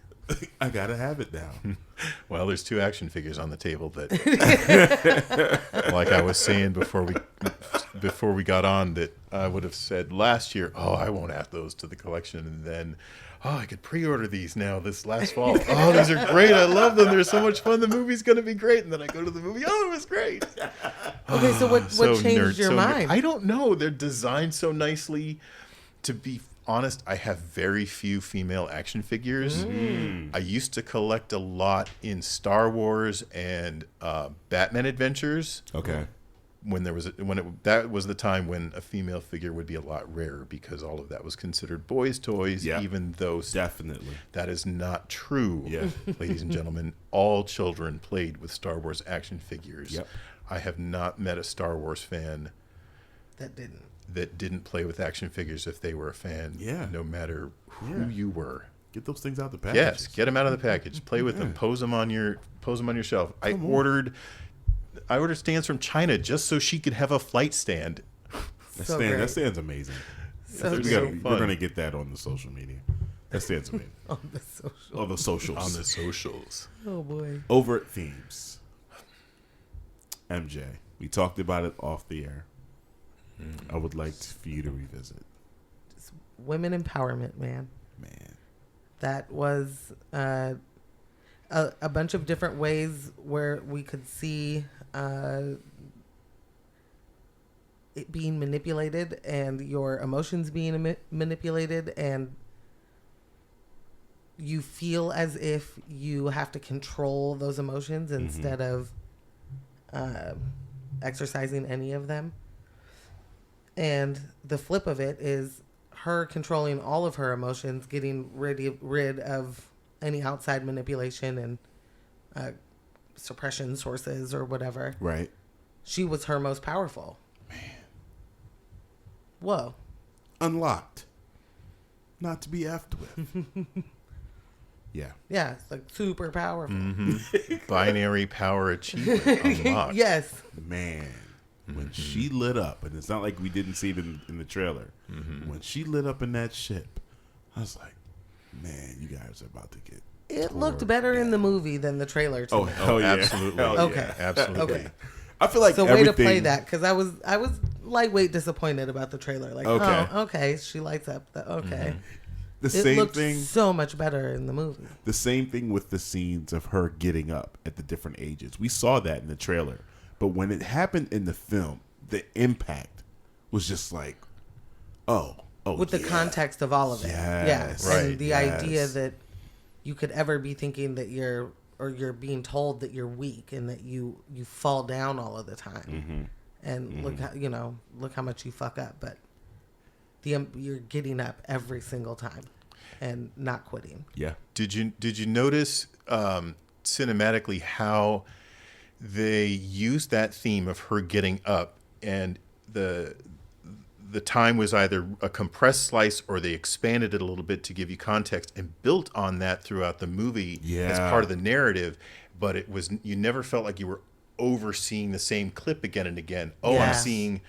I gotta have it now. Well, there's 2 action figures on the table that, like I was saying before we got on, that I would have said last year, oh, I won't add those to the collection, and then, oh, I could pre-order these now this last fall. Oh, these are great. I love them. They're so much fun. The movie's going to be great. And then I go to the movie. Oh, it was great. Okay, so what changed your mind? I don't know. They're designed so nicely. To be honest, I have very few female action figures. I used to collect a lot in Star Wars and Batman Adventures. Okay. That was the time when a female figure would be a lot rarer because all of that was considered boys' toys. Yeah. Even though Definitely. that is not true. Yeah. Ladies and gentlemen, all children played with Star Wars action figures. Yep. I have not met a Star Wars fan that didn't play with action figures if they were a fan. Yeah. No matter who you were. Get those things out the package. Yes, get them out of the package. Play with them. Pose them on your shelf. I ordered stands from China just so she could have a flight stand. That stand's amazing. So We're gonna get that on the social media. That stand's amazing. on the social. On the socials. On the socials. Oh boy. Overt themes. MJ, we talked about it off the air. I would like for you to revisit. Just women empowerment, man. That was a bunch of different ways where we could see it being manipulated and your emotions being manipulated, and you feel as if you have to control those emotions instead of exercising any of them. And the flip of it is her controlling all of her emotions, getting rid of any outside manipulation and suppression sources or whatever. Right. She was her most powerful. Man. Whoa. Unlocked. Not to be effed with. Yeah. Yeah, it's like super powerful. Binary power achievement unlocked. Yes. Man. When she lit up, and it's not like we didn't see it in the trailer. When she lit up in that ship, I was like, man, you guys are about to get It looked better in the movie than the trailer to me. hell yeah. Absolutely. Hell Okay. yeah. Absolutely. Okay. I feel like So everything, way to play that, because I was lightweight disappointed about the trailer. Like, Okay. oh, okay, she lights up. Okay. the It same looked thing. so much better in the movie. The same thing with the scenes of her getting up at the different ages. We saw that in the trailer, but when it happened in the film, the impact was just like, oh, With the context of all of it. Yes. Yeah. And Right. the idea that you could ever be thinking that you're being told that you're weak and that you fall down all of the time. And look how much you fuck up, but you're getting up every single time and not quitting. Yeah. Did you notice cinematically how they used that theme of her getting up, and the time was either a compressed slice or they expanded it a little bit to give you context and built on that throughout the movie as part of the narrative, but it was, you never felt like you were overseeing the same clip again and again. I'm seeing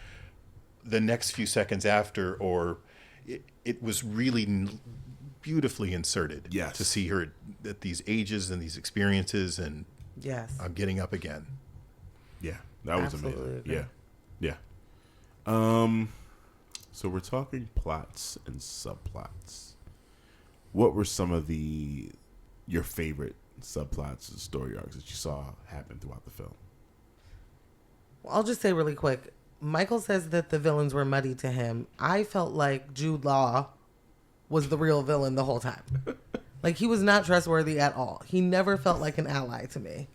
the next few seconds after, or it was really beautifully inserted. Yes. To see her at these ages and these experiences, and Yes. I'm getting up again. Yeah, that was Absolutely amazing. agree. Yeah. So we're talking plots and subplots. What were some of your favorite subplots and story arcs that you saw happen throughout the film? I'll just say really quick. Michael says that the villains were muddy to him. I felt like Jude Law was the real villain the whole time. Like, he was not trustworthy at all. He never felt like an ally to me.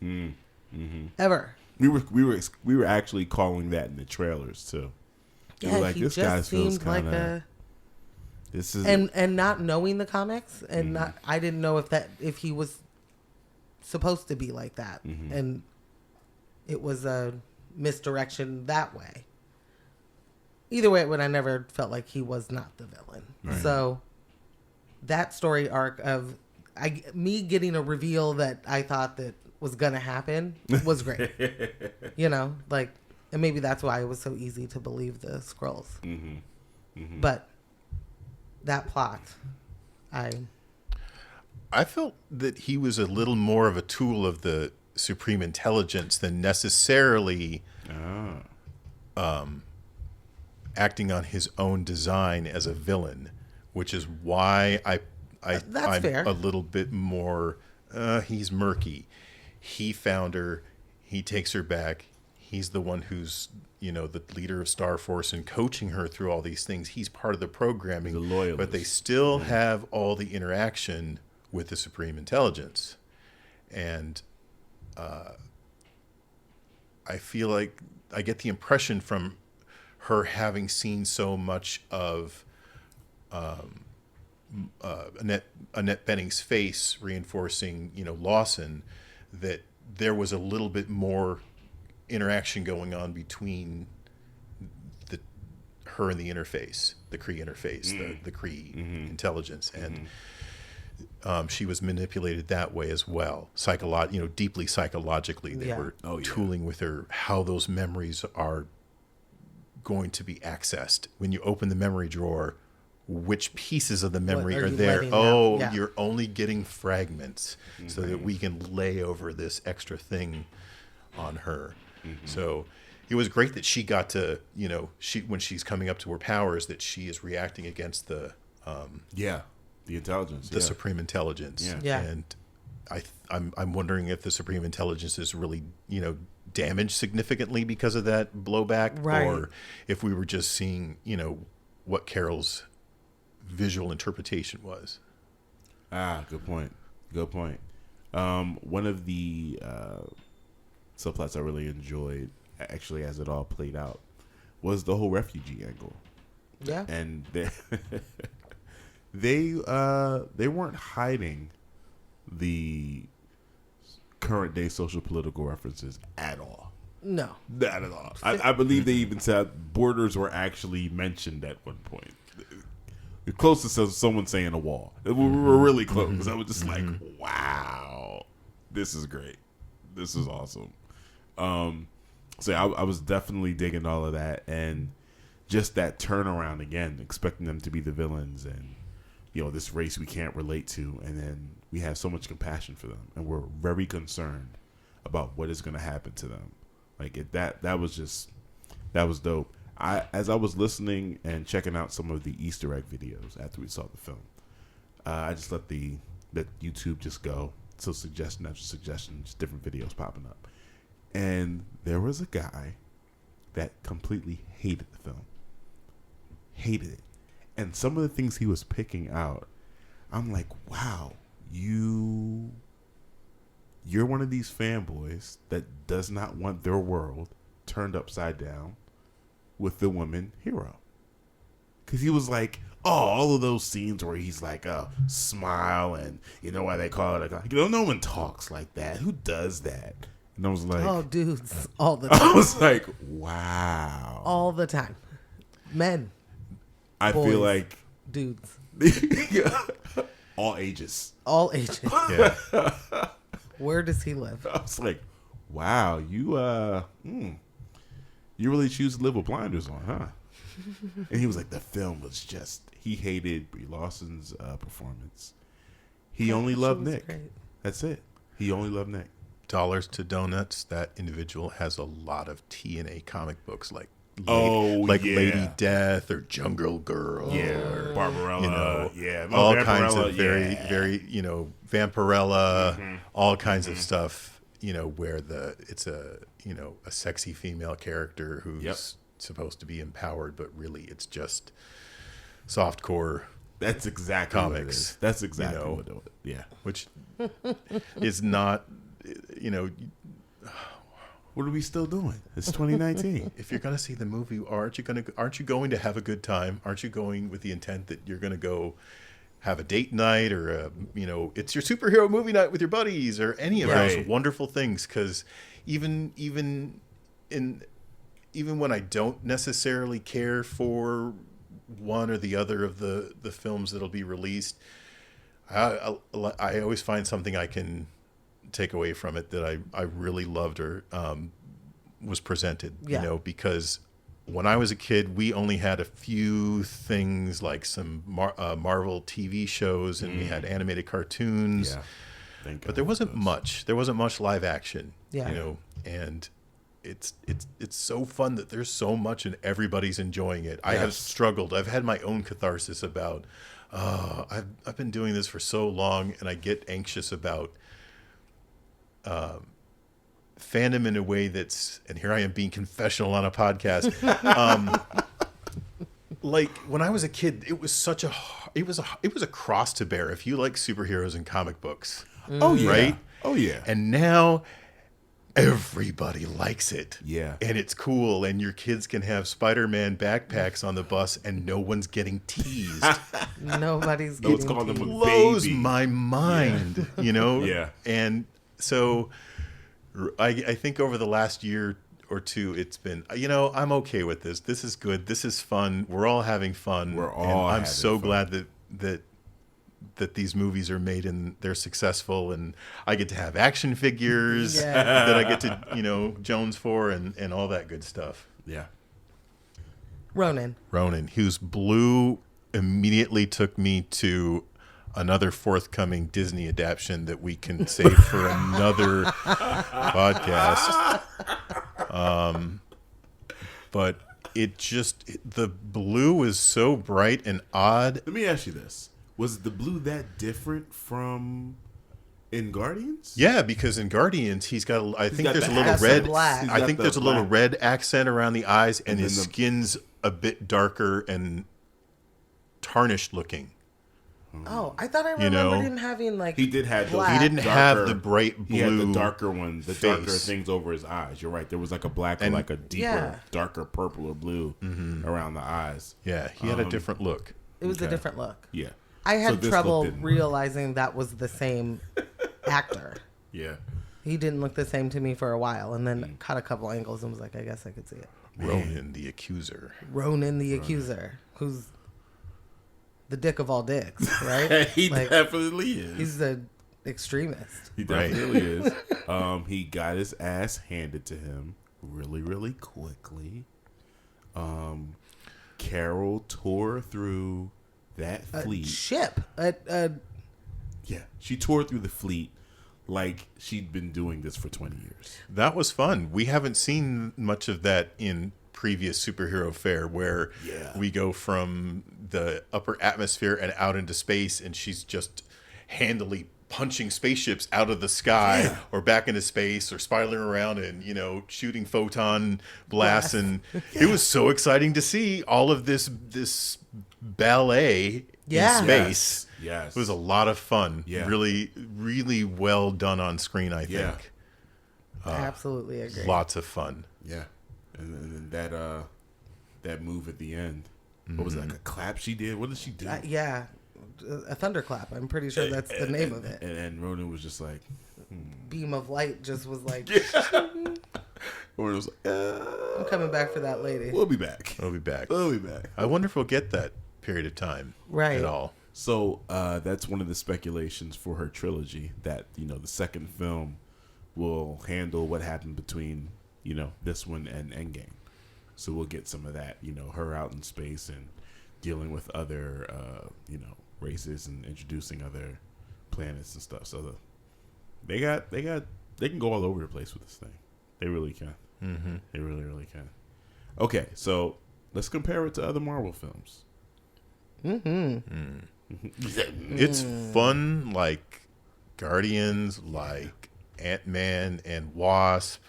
Ever. We were actually calling that in the trailers too. We were like, he this just guy feels seemed like kind of. a. This is And not knowing the comics, and I didn't know if he was supposed to be like that, and it was a misdirection that way. Either way, but I never felt like he was not the villain. Right. So that story arc of me getting a reveal that I thought that was gonna happen was great. You know, like, and maybe that's why it was so easy to believe the scrolls. But that plot, I felt that he was a little more of a tool of the Supreme Intelligence than necessarily acting on his own design as a villain, which is why I'm fair. a little bit more, he's murky. He found her. He takes her back. He's the one who's, the leader of Star Force and coaching her through all these things. He's part of the programming. The loyalist. But they still have all the interaction with the Supreme Intelligence. And I feel like I get the impression from her having seen so much of Annette Bening's face reinforcing, Lawson, that there was a little bit more interaction going on between her and the interface, the Kree interface, the Kree intelligence, and she was manipulated that way as well, deeply psychologically. They were tooling with her how those memories are going to be accessed when you open the memory drawer. Which pieces of the memory are there? Oh, you're only getting fragments, so that we can lay over this extra thing on her. So it was great that she got to, when she's coming up to her powers, that she is reacting against the intelligence, the Supreme Intelligence. And I'm wondering if the Supreme Intelligence is really, damaged significantly because of that blowback, or if we were just seeing, what Carol's visual interpretation was. Good point. One of the subplots I really enjoyed, actually, as it all played out, was the whole refugee angle. Yeah. And they weren't hiding the current day social political references at all. No. Not at all. I believe they even said borders were actually mentioned at one point. The closest to someone saying a wall. We were really close. I was just like, wow, this is great. This is awesome. So I was definitely digging all of that, and just that turnaround again, expecting them to be the villains, and this race we can't relate to, and then we have so much compassion for them, and we're very concerned about what is going to happen to them. Like that was dope. As I was listening and checking out some of the Easter egg videos after we saw the film, I just let YouTube just go. So suggestion after suggestion, just different videos popping up. And there was a guy that completely hated the film. Hated it. And some of the things he was picking out, I'm like, wow, you're one of these fanboys that does not want their world turned upside down with the woman hero. Because he was like, all of those scenes where he's like, smile, and why they call it no one talks like that. Who does that? And I was like, oh, dudes, all the time. I was like, wow. All the time. Men. I boys, feel like dudes. all ages. All ages. Yeah. Where does he live? I was like, wow, you really choose to live with blinders on, huh? And he was like, the film was just, he hated Brie Larson's performance. He only loved Nick. Great. That's it. He only loved Nick. Dollars to donuts. That individual has a lot of TNA comic books like Lady Death or Jungle Girl. Or Barbarella. All kinds of very, Vampirella, all kinds of stuff, where it's a sexy female character who's supposed to be empowered, but really it's just softcore. That's exactly comics. What it is. That's exactly what it is. Yeah. Which is not, What are we still doing? It's 2019. If you're going to see the movie, aren't you going to have a good time? Aren't you going with the intent that you're going to go have a date night or it's your superhero movie night with your buddies or any of those wonderful things? Because even when I don't necessarily care for one or the other of the films that'll be released, I always find something I can take away from it that I really loved or was presented, because when I was a kid, we only had a few things like some Marvel TV shows and we had animated cartoons, but there wasn't much. There wasn't much live action, and it's so fun that there's so much and everybody's enjoying it. I have struggled. I've had my own catharsis about, I've been doing this for so long and I get anxious about fandom in a way that's, and here I am being confessional on a podcast. Like when I was a kid, it was it was a cross to bear if you like superheroes and comic books. Oh yeah. Right? Oh yeah. And now everybody likes it. Yeah. And it's cool. And your kids can have Spider-Man backpacks on the bus and no one's getting teased. Nobody's getting teased. Calling them a Blows baby. my mind, Yeah. And so I think over the last year or two, it's been, I'm okay with this. This is good. This is fun. We're all having fun. I'm so glad that these movies are made and they're successful and I get to have action figures that I get to, Jones for and all that good stuff. Yeah. Ronan, whose blue immediately took me to another forthcoming Disney adaptation that we can save for another podcast. But the blue is so bright and odd. Let me ask you this. Was the blue that different from in Guardians? Yeah, because in Guardians there's a little red. I think there's a little red accent around the eyes, and his skin's a bit darker and tarnished looking. Oh, I thought I remembered him having he did have those. black. He didn't have the bright blue. He had the darker ones, the darker face. things over his eyes. You're right. There was like a black or like a deeper, darker purple or blue around the eyes. Yeah, he had a different look. It was a different look. Yeah. I had this trouble look didn't. realizing that was the same actor. Yeah. He didn't look the same to me for a while, and then caught a couple angles and was like, I guess I could see it. Ronan the Accuser. Ronan the Accuser, who's the dick of all dicks, right? He definitely is. He's the extremist. He definitely is. He got his ass handed to him really, really quickly. Carol tore through that fleet. Ship. Yeah, she tore through the fleet like she'd been doing this for 20 years. That was fun. We haven't seen much of that in previous superhero fare where we go from the upper atmosphere and out into space and she's just handily punching spaceships out of the sky or back into space or spiraling around and shooting photon blasts and it was so exciting to see all of this ballet in space. Yes. It was a lot of fun. Yeah. Really, really well done on screen, I think. Absolutely agree. Lots of fun. Yeah. And that move at the end. What was it, like a clap she did? What did she do? A thunderclap. I'm pretty sure that's the name of it. And Ronan was just like... Beam of light just was like... Ronan was like, I'm coming back for that lady. We'll be back. We'll be back. I wonder if we'll get that period of time at all. So that's one of the speculations for her trilogy, that the second film will handle what happened between this one and Endgame. So we'll get some of that, her out in space and dealing with other, races and introducing other planets and stuff. So they can go all over the place with this thing. They really can. Mm-hmm. They really, really can. Okay, so let's compare it to other Marvel films. It's fun, like Guardians, like Ant-Man and Wasp.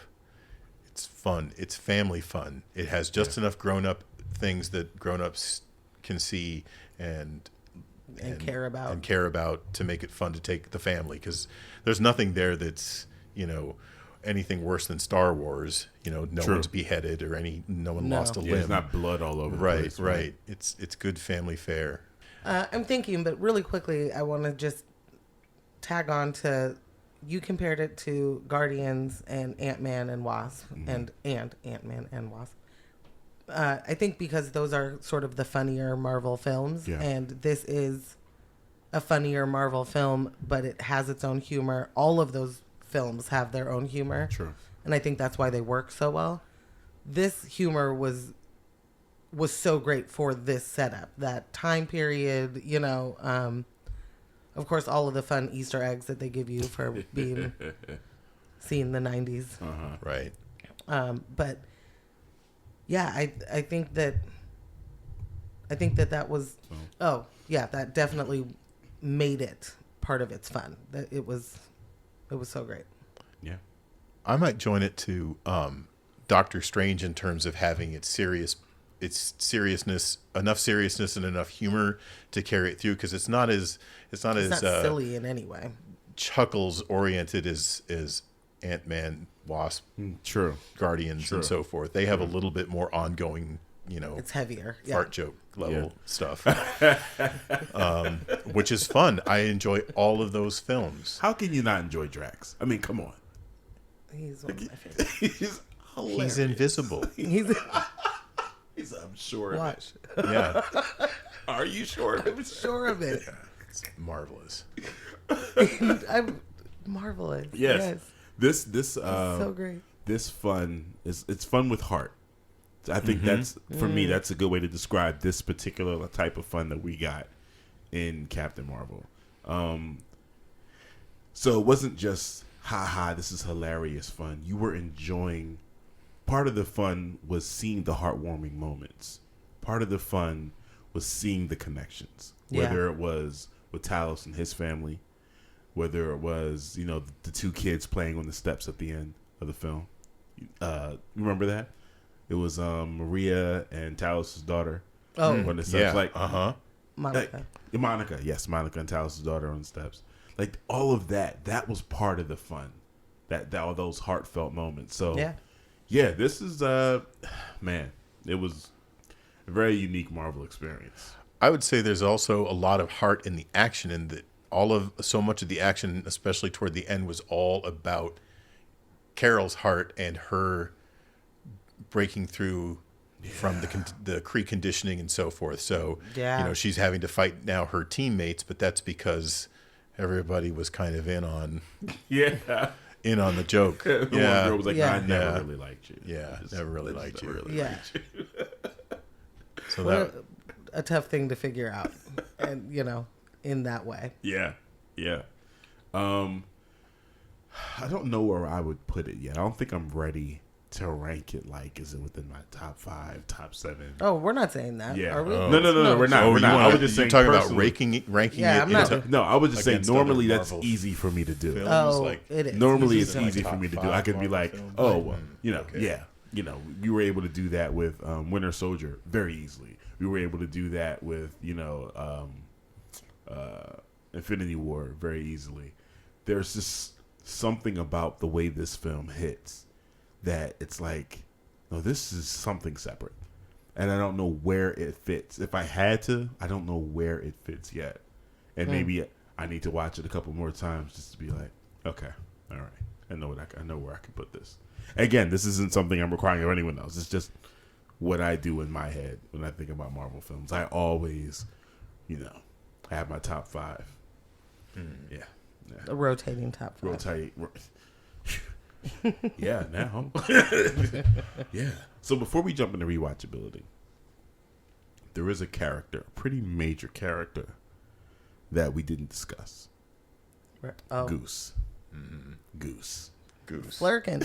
It's fun. It's family fun. It has just enough grown-up things that grown-ups can see and care about to make it fun to take the family, because there's nothing there that's anything worse than Star Wars. No True. one's beheaded or no one lost a limb. There's not blood all over the place. Right. It's good family fare. I'm thinking, but really quickly, I want to just tag on to, you compared it to Guardians and Ant-Man and Wasp, and Ant-Man and Wasp. I think because those are sort of the funnier Marvel films, and this is a funnier Marvel film, but it has its own humor. All of those films have their own humor. Sure. And I think that's why they work so well. This humor was so great for this setup, that time period, of course, all of the fun Easter eggs that they give you for seeing the 90s. Right. But yeah, I think that was, that definitely made it part of its fun. That it was so great. Yeah. I might join it to Doctor Strange in terms of having its seriousness, enough seriousness and enough humor to carry it through, because it's not silly in any way. Chuckles oriented as Ant-Man, Wasp, True, Guardians, and so forth. They have a little bit more ongoing, it's heavier, fart joke level stuff, which is fun. I enjoy all of those films. How can you not enjoy Drax? I mean, come on. He's one of my favorites. He's hilarious. He's invisible. I'm sure. Watch. Yeah. Are you sure? I'm sure of it. Yeah, it's marvelous. I'm marvelous. Yes. This so great. This fun it's fun with heart. I think that's, for me, that's a good way to describe this particular type of fun that we got in Captain Marvel. So it wasn't just this is hilarious fun. You were enjoying. Part of the fun was seeing the heartwarming moments. Part of the fun was seeing the connections. Whether it was with Talos and his family, whether it was, the two kids playing on the steps at the end of the film. Remember that? It was Maria and Talos' daughter. Oh, on the steps. Monica. Monica, yes, Monica and Talos' daughter on the steps. Like, all of that was part of the fun. That all those heartfelt moments. So yeah, this is man, it was a very unique Marvel experience. I would say there's also a lot of heart in the action, and that so much of the action, especially toward the end, was all about Carol's heart and her breaking through from the Kree conditioning and so forth. So she's having to fight now her teammates, but that's because everybody was kind of in on the joke. The one girl was like, I never really liked you. Yeah, never really liked you. So that a tough thing to figure out, and in that way. Yeah. I don't know where I would put it yet. I don't think I'm ready to rank it. Like, is it within my top 5, top 7? Oh, we're not saying that. Yeah. Are we? No, we're not. We're not. I was just saying, talking about ranking Yeah, it. No, I was just saying, normally that's Marvel easy for me to do. films, Oh, like, it is. Normally it's Usually easy like for me to top do. I 5 could be Marvel like, films. oh, well, Okay. you were able to do that with Winter Soldier very easily. We were able to do that with, Infinity War very easily. There's just something about the way this film hits that it's like, no, this is something separate. And I don't know where it fits. If I had to, I don't know where it fits yet. And maybe I need to watch it a couple more times just to be like, okay, all right. I know where I can put this. Again, this isn't something I'm requiring of anyone else. It's just what I do in my head when I think about Marvel films. I always, have my top 5. Yeah. A rotating top 5. Yeah, now. Yeah. So before we jump into rewatchability, there is a character, a pretty major character, that we didn't discuss. Oh. Goose. Goose. Flirkin.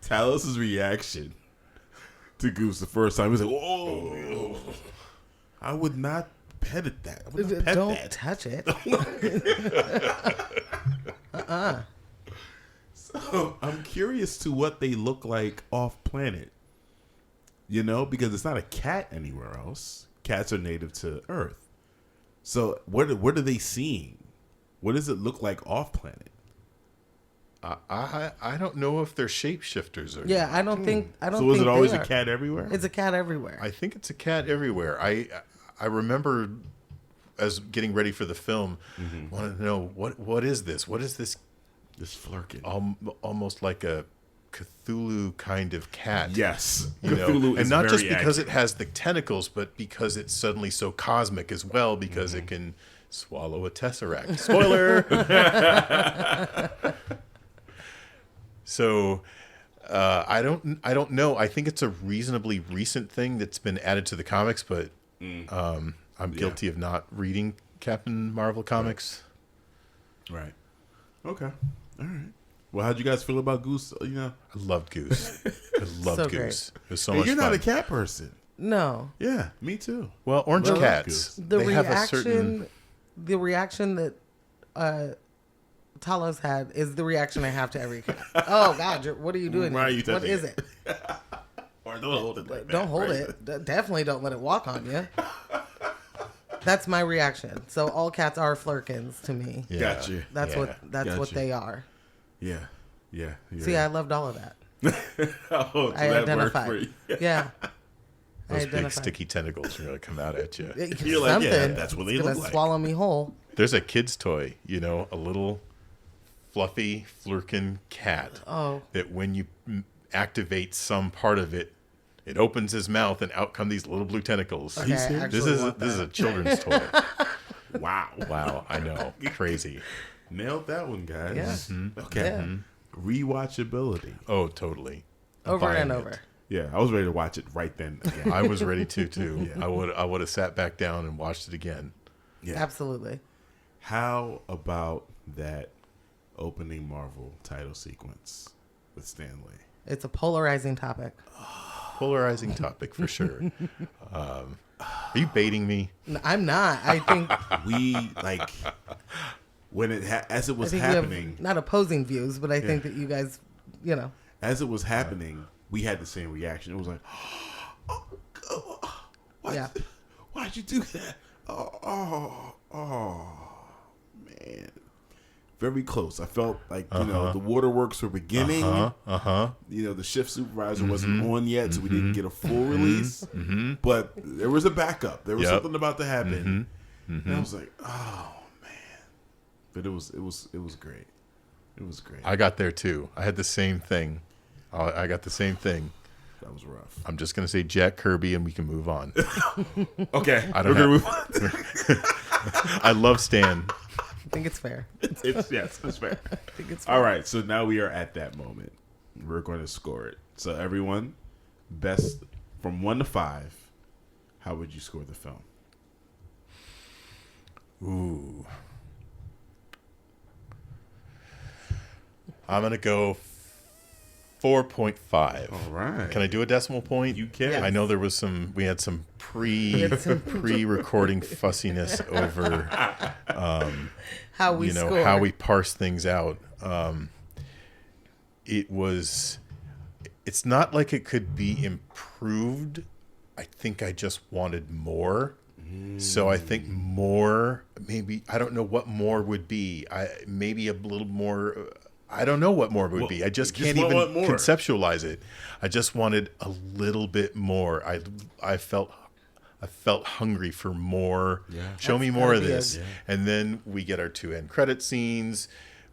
Talos's reaction to Goose the first time, he was like, "Whoa, I would not pet at that. I would not pet Don't that." touch it. So I'm curious to what they look like off planet. You know, because it's not a cat anywhere else. Cats are native to Earth. So what are they seeing? What does it look like off planet? I don't know if they're shapeshifters or Yeah, not. I don't think. So is it always a cat everywhere? It's a cat everywhere. I think it's a cat everywhere. I remember as getting ready for the film, wanted to know what is this? What is this? This flirkin. Almost like a Cthulhu kind of cat. Yes, You know? Cthulhu is And not just very because accurate. it has the tentacles, but because it's suddenly so cosmic as well, because it can swallow a tesseract. Spoiler. So I don't know. I think it's a reasonably recent thing that's been added to the comics, but I'm guilty of not reading Captain Marvel comics. Right. Okay. All right. Well, how'd you guys feel about Goose? You know, I loved Goose. I loved So Goose. It was so Hey, much you're fun. not a cat person. No. Yeah, me too. Well, orange Love cats. Goose. The they reaction, have a certain. the reaction that Talos had is the reaction I have to every cat. Oh God, what are you doing? Why are you What touching is it? it? Or don't hold it. Like Don't that, hold right? it. Definitely don't let it walk on you. That's my reaction. So all cats are flirkins to me. Yeah. Gotcha. That's Yeah. what Gotcha. they are. Yeah. Yeah. See, I loved all of that. Oh, so I that worked identified. for you. Yeah. Those I big identified. sticky tentacles are going to come out at you. You're like, yeah, Something. that's what they It's look gonna like. swallow me whole. There's a kid's toy, a little fluffy flirkin cat Oh. that when you activate some part of it, it opens his mouth and out come these little blue tentacles. Okay, I serious? actually This is want this is that. a children's toy. Wow. Wow, I know, crazy. Nailed that one, guys. Yeah. Okay. Yeah. Rewatchability. Oh, totally. I'm Over buying and it. over. Yeah, I was ready to watch it right then again. I was ready to too. I would have sat back down and watched it again. Yeah. Absolutely. How about that opening Marvel title sequence with Stan Lee? It's a polarizing topic. Polarizing topic for sure. Are you baiting me? I'm not. I think We like when it as it I was think we happening. have not opposing views, but I think that you guys, As it was happening, we had the same reaction. It was like, what? Yeah. Why'd you do that? Oh, man. Very close. I felt like, the waterworks were beginning. The shift supervisor wasn't on yet, so we didn't get a full release. But there was a backup. There was something about to happen. And I was like, oh, man. But it was great. It was great. I got there too. I had the same thing. I got the same thing. That was rough. I'm just going to say Jack Kirby and we can move on. Okay. I don't We're know. gonna move on. I love Stan. I think it's fair. Yes, it's fair. I think it's fair. All right, so now we are at that moment. We're going to score it. So everyone, best from 1 to 5, how would you score the film? Ooh. I'm going to go 4.5. All right. Can I do a decimal point? You can. Yeah. I know we had some pre-recording fussiness over How we score. how we parse things out. It's not like it could be improved. I think I just wanted more. So I think more, maybe, I don't know what more would be. Maybe a little more, I don't know what more would be. I just you can't just even want more. conceptualize it. I just wanted a little bit more. I felt hungry for more. Yeah. Show me That's more gotta of be this. Yeah. And then we get our 2 end credit scenes.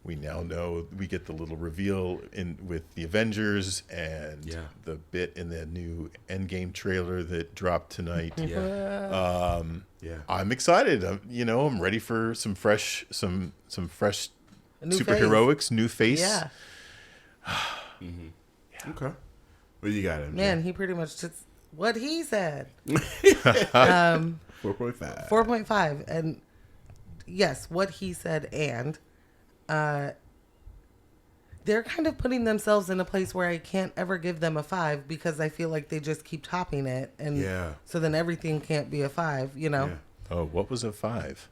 We now know we get the little reveal with the Avengers and Yeah. the bit in the new Endgame trailer that dropped tonight. Yeah. Yeah. I'm excited. I'm ready for some fresh A new superheroics, new face. Yeah. Okay. What you got, MJ? Man, he pretty much just what he said. 4.5. 4.5. And yes, what he said. And they're kind of putting themselves in a place where I can't ever give them a 5 because I feel like they just keep topping it. And so then everything can't be a 5, you know? Yeah. Oh, what was a 5?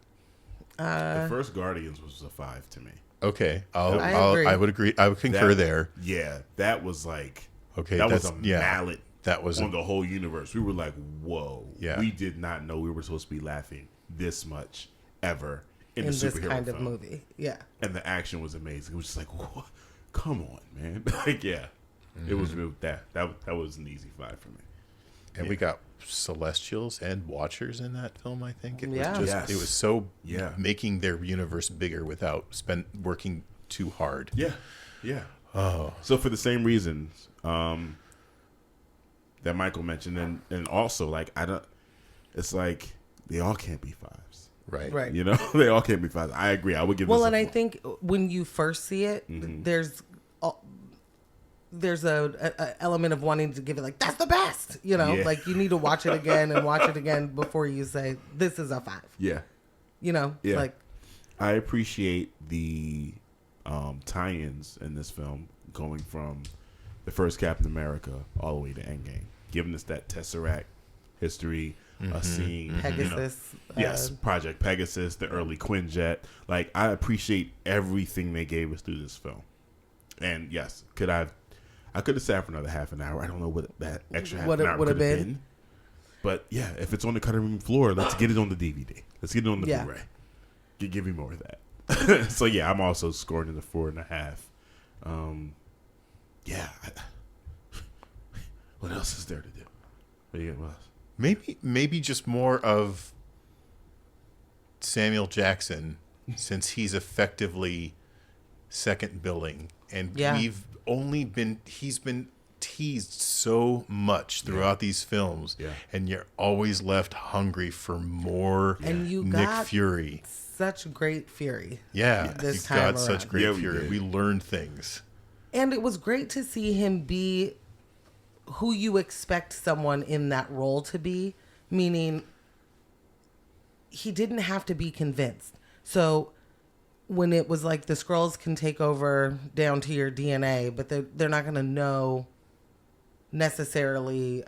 The first Guardians was a 5 to me. Okay. I would agree. I would concur there. Yeah. That was like, okay, that was a mallet that was on the whole universe. We were like, whoa. Yeah. We did not know we were supposed to be laughing this much ever in a this superhero kind film. of movie. Yeah. And the action was amazing. It was just like, what? Come on, man. Like, yeah. It was real, that was an easy 5 for me. And we got Celestials and Watchers in that film, I think. It was Yeah. just Yes. it was so Yeah. making their universe bigger without working too hard. Yeah. Yeah. Oh. So for the same reasons that Michael mentioned, and also like it's like they all can't be 5s. Right. Right. You know, they all can't be 5s. I agree. I would give Well, this and a I 4. think when you first see it, there's a element of wanting to give it like, that's the best, you know, Yeah. like you need to watch it again and watch it again before you say this is a 5, Yeah. you know, Yeah. like, I appreciate the tie-ins in this film going from the first Captain America all the way to Endgame, giving us that Tesseract history, seeing Pegasus. Yes, Project Pegasus, the early Quinjet. Like, I appreciate everything they gave us through this film. And yes, I could have sat for another half an hour. I don't know what that extra half What an it hour would could have have been. been. But yeah, if it's on the cutting room floor, let's get it on the DVD. Let's get it on the Yeah. Blu-ray. Give me more of that. So yeah, I'm also scoring in the 4.5. Yeah. What else is there to do? What else? Maybe just more of Samuel Jackson, since he's effectively second billing, and Yeah. he's been teased so much throughout these films, and you're always left hungry for more. And you Nick got Fury. such great Fury. Yeah, This you time got such around. great Yeah, we Fury. did. We learned things. And it was great to see him be who you expect someone in that role to be, meaning he didn't have to be convinced. So when it was like the Skrulls can take over down to your DNA, but they're not going to know necessarily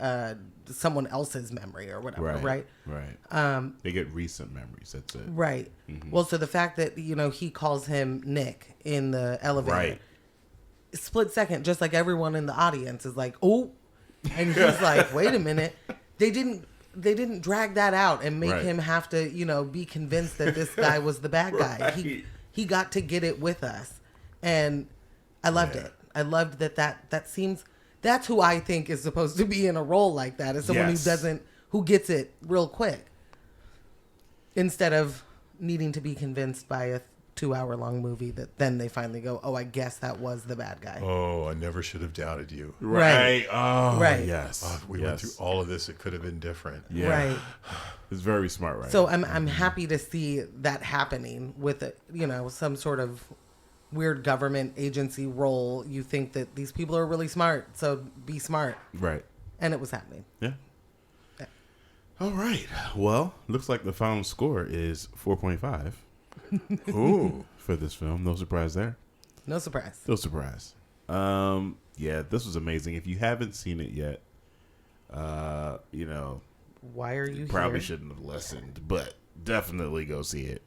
someone else's memory or whatever, right? Right. They get recent memories. That's it. Right. Well, so the fact that, you know, he calls him Nick in the elevator, Right. split second, just like everyone in the audience is like, oh, and he's like, wait a minute. They didn't drag that out and make Right. him have to, you know, be convinced that this guy was the bad guy. Right. He got to get it with us. And I loved it. I loved that seems, that's who I think is supposed to be in a role like that, is someone Yes. who gets it real quick. Instead of needing to be convinced by a 2-hour-long movie that then they finally go, oh, I guess that was the bad guy. Oh, I never should have doubted you. Right. Oh, Right. yes. If we went through all of this, it could have been different. Yeah. Right. It's very smart, right? So I'm happy to see that happening with some sort of weird government agency role. You think that these people are really smart, so be smart. Right. And it was happening. Yeah. Yeah. All right. Well, looks like the final score is 4.5. Ooh. For this film. No surprise there. No surprise. No surprise. Yeah, this was amazing. If you haven't seen it yet, Why are you probably here? shouldn't have listened, but definitely go see it.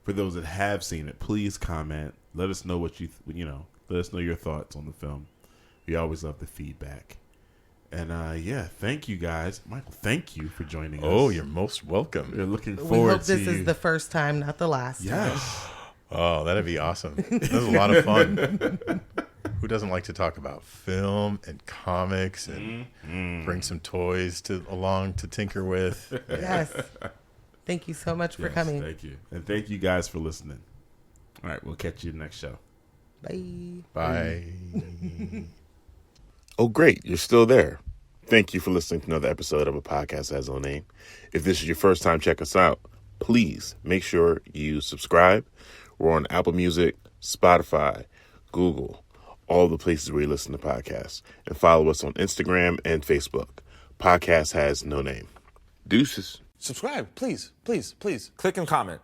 For those that have seen it, please comment. Let us know what let us know your thoughts on the film. We always love the feedback. And thank you guys. Michael, thank you for joining us. Oh, you're most welcome. We're looking We forward hope this to is the first time, not the last time. Yes. Oh, that'd be awesome. That was a lot of fun. Who doesn't like to talk about film and comics and bring some toys along to tinker with? Yes. Thank you so much for Yes, coming. Thank you. And thank you guys for listening. All right, we'll catch you next show. Bye. Bye. Oh, great. You're still there. Thank you for listening to another episode of A Podcast That Has No Name. If this is your first time, check us out. Please make sure you subscribe. We're on Apple Music, Spotify, Google, all the places where you listen to podcasts. And follow us on Instagram and Facebook. Podcast has no name. Deuces. Subscribe, please, please, please. Click and comment.